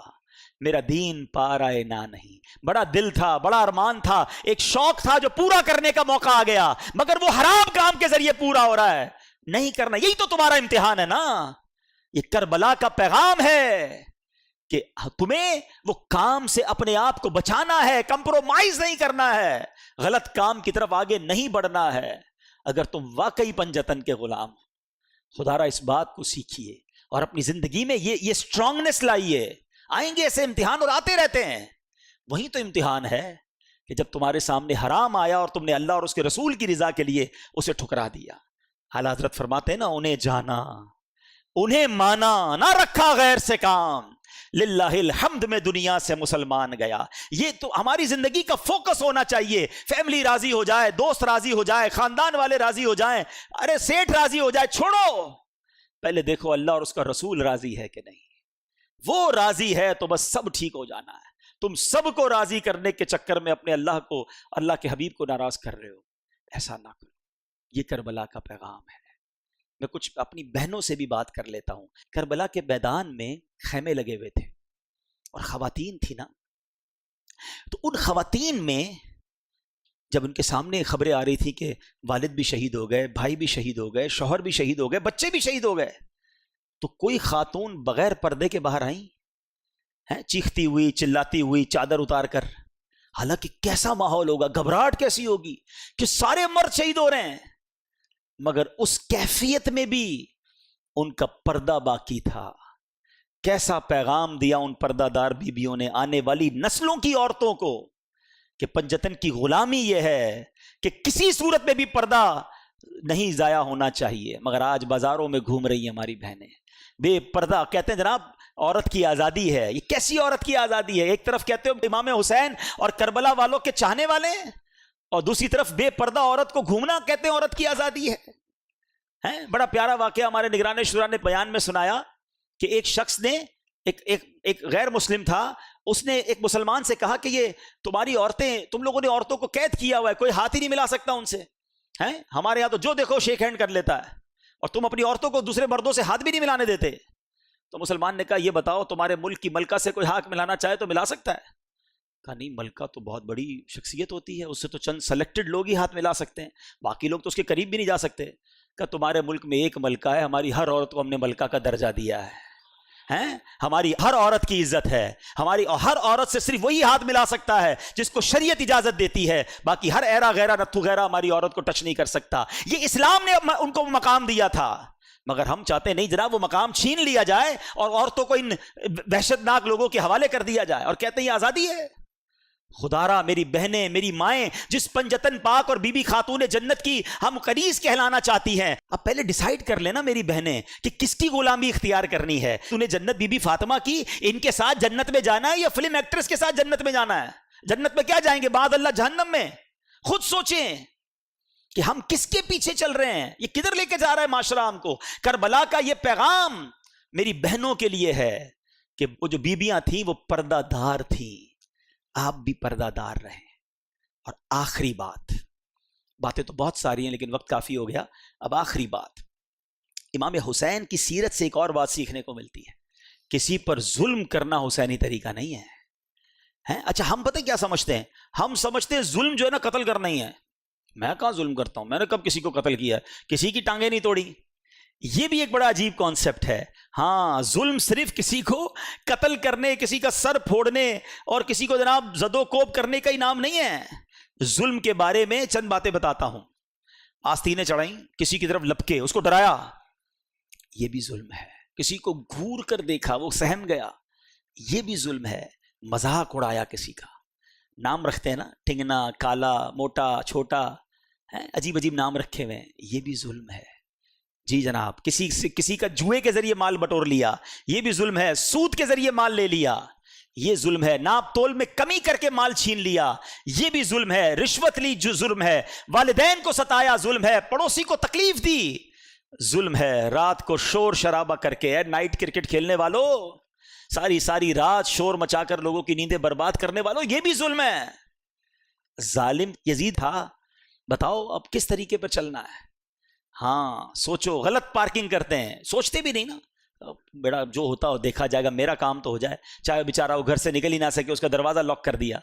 میرا دین پارائے نہ نہیں۔ بڑا دل تھا، بڑا ارمان تھا، ایک شوق تھا جو پورا کرنے کا موقع آ گیا، مگر وہ حرام کام کے ذریعے پورا ہو رہا ہے، نہیں کرنا۔ یہی تو تمہارا امتحان ہے نا، یہ کربلا کا پیغام ہے کہ تمہیں وہ کام سے اپنے آپ کو بچانا ہے، کمپرومائز نہیں کرنا ہے، غلط کام کی طرف آگے نہیں بڑھنا ہے۔ اگر تم واقعی پنجتن کے غلام ہو، خدا را اس بات کو سیکھیے اور اپنی زندگی میں یہ سٹرونگنس لائیے۔ آئیں گے ایسے امتحان اور آتے رہتے ہیں، وہی تو امتحان ہے کہ جب تمہارے سامنے حرام آیا اور تم نے اللہ اور اس کے رسول کی رضا کے لیے اسے ٹھکرا دیا۔ اعلیٰ حضرت فرماتے ہیں نا، انہیں جانا، انہیں مانا، نہ رکھا غیر سے کام، للہ الحمد میں دنیا سے مسلمان گیا۔ یہ تو ہماری زندگی کا فوکس ہونا چاہیے۔ فیملی راضی ہو جائے، دوست راضی ہو جائے، خاندان والے راضی ہو جائیں، ارے سیٹ راضی ہو جائے، چھوڑو، پہلے دیکھو اللہ اور اس کا رسول راضی ہے کہ نہیں۔ وہ راضی ہے تو بس سب ٹھیک ہو جانا ہے۔ تم سب کو راضی کرنے کے چکر میں اپنے اللہ کو، اللہ کے حبیب کو ناراض کر رہے ہو، ایسا نہ کرو۔ یہ کربلا کا پیغام ہے۔ میں کچھ اپنی بہنوں سے بھی بات کر لیتا ہوں۔ کربلا کے میدان میں خیمے لگے ہوئے تھے اور خواتین تھی نا، تو ان خواتین میں جب ان کے سامنے خبریں آ رہی تھی کہ والد بھی شہید ہو گئے، بھائی بھی شہید ہو گئے، شوہر بھی شہید ہو گئے، بچے بھی شہید ہو گئے، تو کوئی خاتون بغیر پردے کے باہر آئیں؟ ہیں چیختی ہوئی چلاتی ہوئی چادر اتار کر. حالانکہ کیسا ماحول ہوگا, گھبراہٹ کیسی ہوگی کہ سارے مرد شہید ہو رہے ہیں, مگر اس کیفیت میں بھی ان کا پردہ باقی تھا. کیسا پیغام دیا ان پردہ دار بیبیوں نے آنے والی نسلوں کی عورتوں کو کہ پنجتن کی غلامی یہ ہے کہ کسی صورت میں بھی پردہ نہیں ضائع ہونا چاہیے. مگر آج بازاروں میں گھوم رہی ہیں ہماری بہنیں بے پردہ, کہتے ہیں جناب عورت کی آزادی ہے. یہ کیسی عورت کی آزادی ہے؟ ایک طرف کہتے ہو امام حسین اور کربلا والوں کے چاہنے والے ہیں, اور دوسری طرف بے پردہ عورت کو گھومنا کہتے ہیں عورت کی آزادی ہے. بڑا پیارا واقعہ ہمارے نگران شورا نے بیان میں سنایا کہ ایک شخص نے ایک غیر مسلم تھا, اس نے ایک مسلمان سے کہا کہ یہ تمہاری عورتیں, تم لوگوں نے عورتوں کو قید کیا ہوا ہے, کوئی ہاتھ ہی نہیں ملا سکتا ان سے, ہیں ہمارے یہاں تو جو دیکھو شیک ہینڈ کر لیتا ہے, اور تم اپنی عورتوں کو دوسرے مردوں سے ہاتھ بھی نہیں ملانے دیتے. تو مسلمان نے کہا یہ بتاؤ تمہارے ملک کی ملکہ سے کوئی ہاتھ ملانا چاہے تو ملا سکتا ہے؟ کہا نہیں, ملکہ تو بہت بڑی شخصیت ہوتی ہے, اس سے تو چند سلیکٹڈ لوگ ہی ہاتھ ملا سکتے ہیں, باقی لوگ تو اس کے قریب بھی نہیں جا سکتے. کہ تمہارے ملک میں ایک ملکہ ہے, ہماری ہر عورت کو ہم نے ملکہ کا درجہ دیا ہے, ہماری ہر عورت کی عزت ہے, ہماری ہر عورت سے صرف وہی ہاتھ ملا سکتا ہے جس کو شریعت اجازت دیتی ہے, باقی ہر ایرا غیرہ نتھو غیرہ ہماری عورت کو ٹچ نہیں کر سکتا. یہ اسلام نے ان کو مقام دیا تھا, مگر ہم چاہتے نہیں جناب وہ مقام چھین لیا جائے اور عورتوں کو ان وحشت ناک لوگوں کے حوالے کر دیا جائے, اور کہتے ہیں یہ آزادی ہے. خدارا میری بہنیں میری مائیں جس پنجتن پاک اور بی بی خاتون جنت کی ہم قریض کہلانا چاہتی ہیں, اب پہلے ڈیسائیڈ کر لینا میری بہنیں کہ کس کی غلامی اختیار کرنی ہے. تو نے جنت بی بی فاطمہ کی, ان کے ساتھ جنت میں جانا ہے یا فلم ایکٹریس کے ساتھ جنت میں جانا ہے؟ جنت میں کیا جائیں گے بعد اللہ, جہنم میں. خود سوچیں کہ ہم کس کے پیچھے چل رہے ہیں, یہ کدھر لے کے جا رہا ہے معاشرہ ہم کو. کربلا کا یہ پیغام میری بہنوں کے لیے ہے کہ وہ جو بیبیاں تھیں وہ پردہ دار تھیں, آپ بھی پردہ دار رہیں. اور آخری بات, باتیں تو بہت ساری ہیں لیکن وقت کافی ہو گیا, اب آخری بات, امام حسین کی سیرت سے ایک اور بات سیکھنے کو ملتی ہے, کسی پر ظلم کرنا حسینی طریقہ نہیں ہے. اچھا ہم پتہ کیا سمجھتے ہیں, ہم سمجھتے ہیں ظلم جو ہے نا قتل کرنا ہی ہے. میں کہاں ظلم کرتا ہوں, میں نے کب کسی کو قتل کیا, کسی کی ٹانگیں نہیں توڑی. یہ بھی ایک بڑا عجیب کانسیپٹ ہے. ہاں ظلم صرف کسی کو قتل کرنے, کسی کا سر پھوڑنے اور کسی کو جناب زد و کوب کرنے کا انعام نہیں ہے. ظلم کے بارے میں چند باتیں بتاتا ہوں. آستینیں چڑھائیں, کسی کی طرف لپکے, اس کو ڈرایا, یہ بھی ظلم ہے. کسی کو گھور کر دیکھا, وہ سہم گیا, یہ بھی ظلم ہے. مذاق اڑایا کسی کا, نام رکھتے ہیں نا, ٹھنگنا, کالا, موٹا, چھوٹا, عجیب عجیب نام رکھے ہوئے ہیں, یہ بھی ظلم ہے. جی جناب, کسی کا جوئے کے ذریعے مال بٹور لیا, یہ بھی ظلم ہے. سود کے ذریعے مال لے لیا, یہ ظلم ہے. ناپ تول میں کمی کر کے مال چھین لیا, یہ بھی ظلم ہے. رشوت لی جو ظلم ہے. والدین کو ستایا ظلم ہے. پڑوسی کو تکلیف دی ظلم ہے. رات کو شور شرابہ کر کے, نائٹ کرکٹ کھیلنے والوں, ساری رات شور مچا کر لوگوں کی نیندیں برباد کرنے والوں, یہ بھی ظلم ہے. ظالم یزید تھا, بتاؤ اب کس طریقے پر چلنا ہے. ہاں سوچو, غلط پارکنگ کرتے ہیں, سوچتے بھی نہیں نا, بیڑا جو ہوتا ہو دیکھا جائے گا, میرا کام تو ہو جائے, چاہے بیچارہ وہ گھر سے نکل ہی نہ سکے, اس کا دروازہ لاک کر دیا,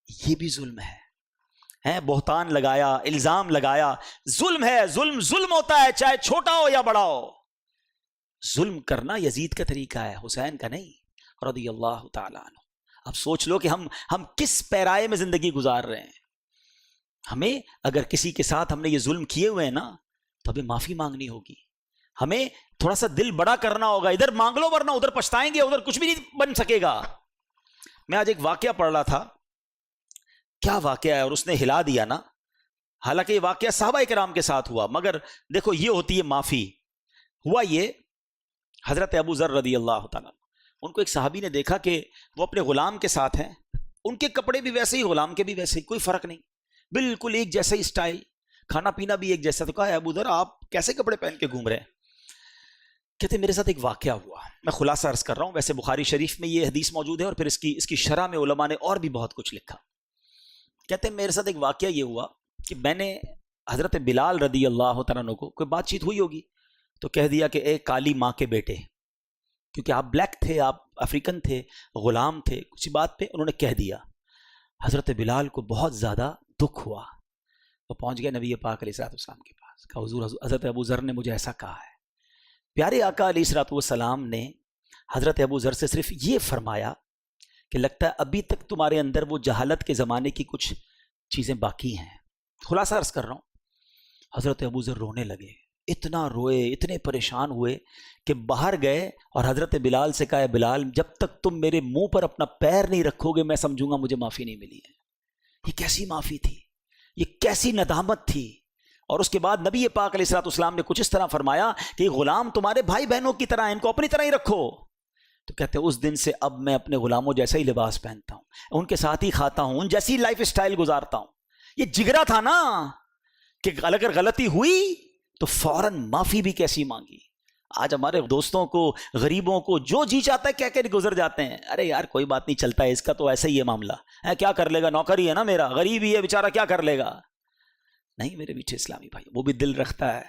یہ بھی ظلم ہے. بہتان لگایا, الزام لگایا, ظلم ہے. ظلم ہوتا ہے چاہے چھوٹا ہو یا بڑا ہو. ظلم کرنا یزید کا طریقہ ہے, حسین کا نہیں, رضی اللہ تعالیٰ عنہ. اب سوچ لو کہ ہم کس پیرائے میں زندگی گزار رہے ہیں. ہمیں اگر کسی کے ساتھ ہم نے یہ ظلم کیے ہوئے ہیں نا, تو ہمیں معافی مانگنی ہوگی, ہمیں تھوڑا سا دل بڑا کرنا ہوگا. ادھر مانگ لو ورنہ ادھر پچھتائیں گے, ادھر کچھ بھی نہیں بن سکے گا. میں آج ایک واقعہ پڑھ رہا تھا, کیا واقعہ ہے, اور اس نے ہلا دیا نا. حالانکہ یہ واقعہ صحابہ کرام کے ساتھ ہوا, مگر دیکھو یہ ہوتی ہے معافی. ہوا یہ, حضرت ابو ذر رضی اللہ تعالیٰ, ان کو ایک صحابی نے دیکھا کہ وہ اپنے غلام کے ساتھ ہیں, ان کے کپڑے بھی ویسے ہی, غلام کے بھی ویسے ہی, کوئی فرق نہیں, بالکل ایک جیسا ہی اسٹائل, کھانا پینا بھی ایک جیسا. تو کہا ابو ذر آپ کیسے کپڑے پہن کے گھوم رہے ہیں؟ کہتے میرے ساتھ ایک واقعہ ہوا, میں خلاصہ عرض کر رہا ہوں, ویسے بخاری شریف میں یہ حدیث موجود ہے اور پھر اس کی شرح میں علماء نے اور بھی بہت کچھ لکھا. کہتے میرے ساتھ ایک واقعہ یہ ہوا کہ میں نے حضرت بلال رضی اللہ تعالیٰ عنہ کو, کوئی بات چیت ہوئی ہوگی, تو کہہ دیا کہ اے کالی ماں کے بیٹے, کیونکہ آپ بلیک تھے, آپ افریقن تھے, غلام تھے, کچھ بات پہ انہوں نے کہہ دیا. حضرت بلال کو بہت زیادہ دکھ ہوا, وہ پہنچ گئے نبی پاک علیہ السلام کے پاس, کہا حضور حضرت ابو ذر نے مجھے ایسا کہا ہے. پیارے آقا علیہ السلام نے حضرت ابو ذر سے صرف یہ فرمایا کہ لگتا ہے ابھی تک تمہارے اندر وہ جہالت کے زمانے کی کچھ چیزیں باقی ہیں. خلاصہ عرض کر رہا ہوں. حضرت ابو ذر رونے لگے، اتنا روئے، اتنے پریشان ہوئے کہ باہر گئے اور حضرت بلال سے کہا، بلال جب تک تم میرے منہ پر اپنا پیر نہیں رکھو گے میں سمجھوں گا مجھے معافی نہیں ملی ہے. یہ کیسی معافی تھی، یہ کیسی ندامت تھی. اور اس کے بعد نبی پاک علیہ الصلوۃ والسلام نے کچھ اس طرح فرمایا کہ یہ غلام تمہارے بھائی بہنوں کی طرح ہیں، ان کو اپنی طرح ہی رکھو. تو کہتے ہیں اس دن سے اب میں اپنے غلاموں جیسا ہی لباس پہنتا ہوں، ان کے ساتھ ہی کھاتا ہوں، ان جیسی لائف اسٹائل گزارتا ہوں. یہ جگرا تھا نا کہ اگر غلطی ہوئی تو فوراً معافی بھی کیسی مانگی. آج ہمارے دوستوں کو، غریبوں کو جو جی چاہتا ہے کہہ کے گزر جاتے ہیں، ارے یار کوئی بات نہیں، چلتا ہے، اس کا تو ایسا ہی ہے معاملہ ہے، کیا کر لے گا، نوکری ہے نا میرا، غریب ہی ہے بیچارہ، کیا کر لے گا. نہیں میرے میٹھے اسلامی بھائی، وہ بھی دل رکھتا ہے.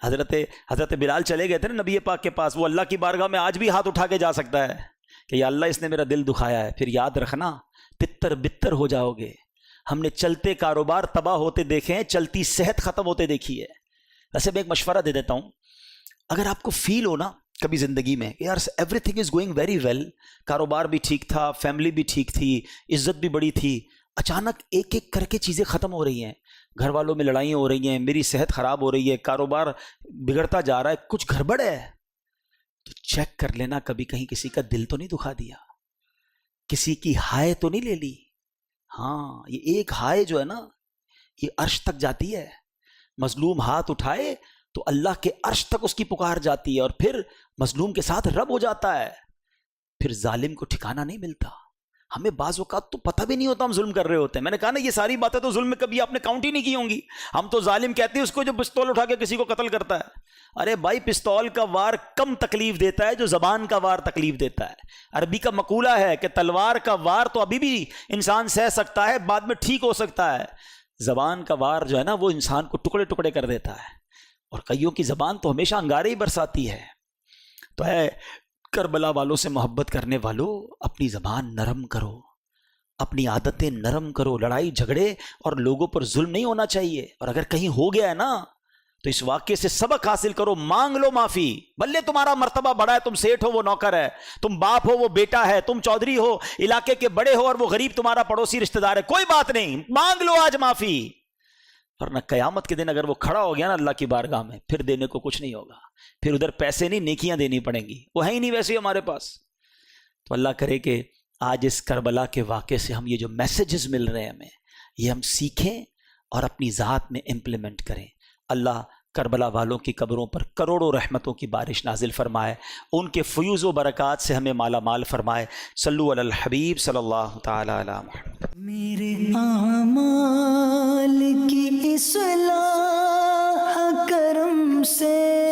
حضرت بلال چلے گئے تھے نا نبی پاک کے پاس، وہ اللہ کی بارگاہ میں آج بھی ہاتھ اٹھا کے جا سکتا ہے کہ یا اللہ اس نے میرا دل دکھایا ہے. پھر یاد رکھنا تتر بتر ہو جاؤ گے. ہم نے چلتے کاروبار تباہ ہوتے دیکھے ہیں، چلتی صحت ختم ہوتے دیکھی ہے. ویسے میں ایک مشورہ دے دیتا ہوں، اگر آپ کو فیل ہو نا کبھی زندگی میں یار everything is going very well, کاروبار بھی ٹھیک تھا، فیملی بھی ٹھیک تھی، عزت بھی بڑی تھی، اچانک ایک ایک کر کے چیزیں ختم ہو رہی ہیں، گھر والوں میں لڑائیاں ہو رہی ہیں، میری صحت خراب ہو رہی ہے، کاروبار بگڑتا جا رہا ہے، کچھ گڑبڑ ہے، تو چیک کر لینا کبھی کہیں کسی کا دل تو نہیں دکھا دیا، کسی کی ہائے تو نہیں لے لی. ہاں یہ ایک ہائے جو ہے نا یہ عرش تک جاتی ہے. مظلوم ہاتھ اٹھائے تو اللہ کے عرش تک اس کی پکار جاتی ہے، اور پھر مظلوم کے ساتھ رب ہو جاتا ہے. پھر ظالم کو ٹھکانہ نہیں ملتا. ہمیں بعض اوقات تو پتہ بھی نہیں ہوتا ہم ظلم کر رہے ہوتے ہیں. میں نے کہا نا یہ ساری باتیں تو ظلم میں کبھی آپ نے کاؤنٹ ہی نہیں کی ہوں گی. ہم تو ظالم کہتے ہیں اس کو جو پستول اٹھا کے کسی کو قتل کرتا ہے. ارے بھائی پستول کا وار کم تکلیف دیتا ہے جو زبان کا وار تکلیف دیتا ہے. عربی کا مقولہ ہے کہ تلوار کا وار تو ابھی بھی انسان سہ سکتا ہے، بعد میں ٹھیک ہو سکتا ہے، زبان کا وار جو ہے نا وہ انسان کو ٹکڑے ٹکڑے کر دیتا ہے. اور کئیوں کی زبان تو ہمیشہ انگارے ہی برساتی ہے. تو ہے کربلا والوں سے محبت کرنے والوں، اپنی زبان نرم کرو، اپنی عادتیں نرم کرو. لڑائی جھگڑے اور لوگوں پر ظلم نہیں ہونا چاہیے. اور اگر کہیں ہو گیا ہے نا تو اس واقعے سے سبق حاصل کرو، مانگ لو معافی. بلے تمہارا مرتبہ بڑا ہے، تم سیٹھ ہو وہ نوکر ہے، تم باپ ہو وہ بیٹا ہے، تم چودھری ہو علاقے کے بڑے ہو اور وہ غریب تمہارا پڑوسی رشتہ دار ہے، کوئی بات نہیں، مانگ لو آج معافی. ورنہ قیامت کے دن اگر وہ کھڑا ہو گیا نا اللہ کی بارگاہ میں، پھر دینے کو کچھ نہیں ہوگا. پھر ادھر پیسے نہیں، نیکیاں دینی پڑیں گی، وہ ہیں ہی نہیں ویسے ہمارے پاس. تو اللہ کرے کہ آج اس کربلا کے واقعے سے ہم یہ جو میسیجز مل رہے ہیں ہمیں، یہ ہم سیکھیں اور اپنی ذات میں امپلیمنٹ کریں. اللہ کربلا والوں کی قبروں پر کروڑوں رحمتوں کی بارش نازل فرمائے، ان کے فیوز و برکات سے ہمیں مالا مال فرمائے. صلو علی الحبیب صلی اللہ تعالی علی محمد. میرے اعمال کی اصلاح کرم سے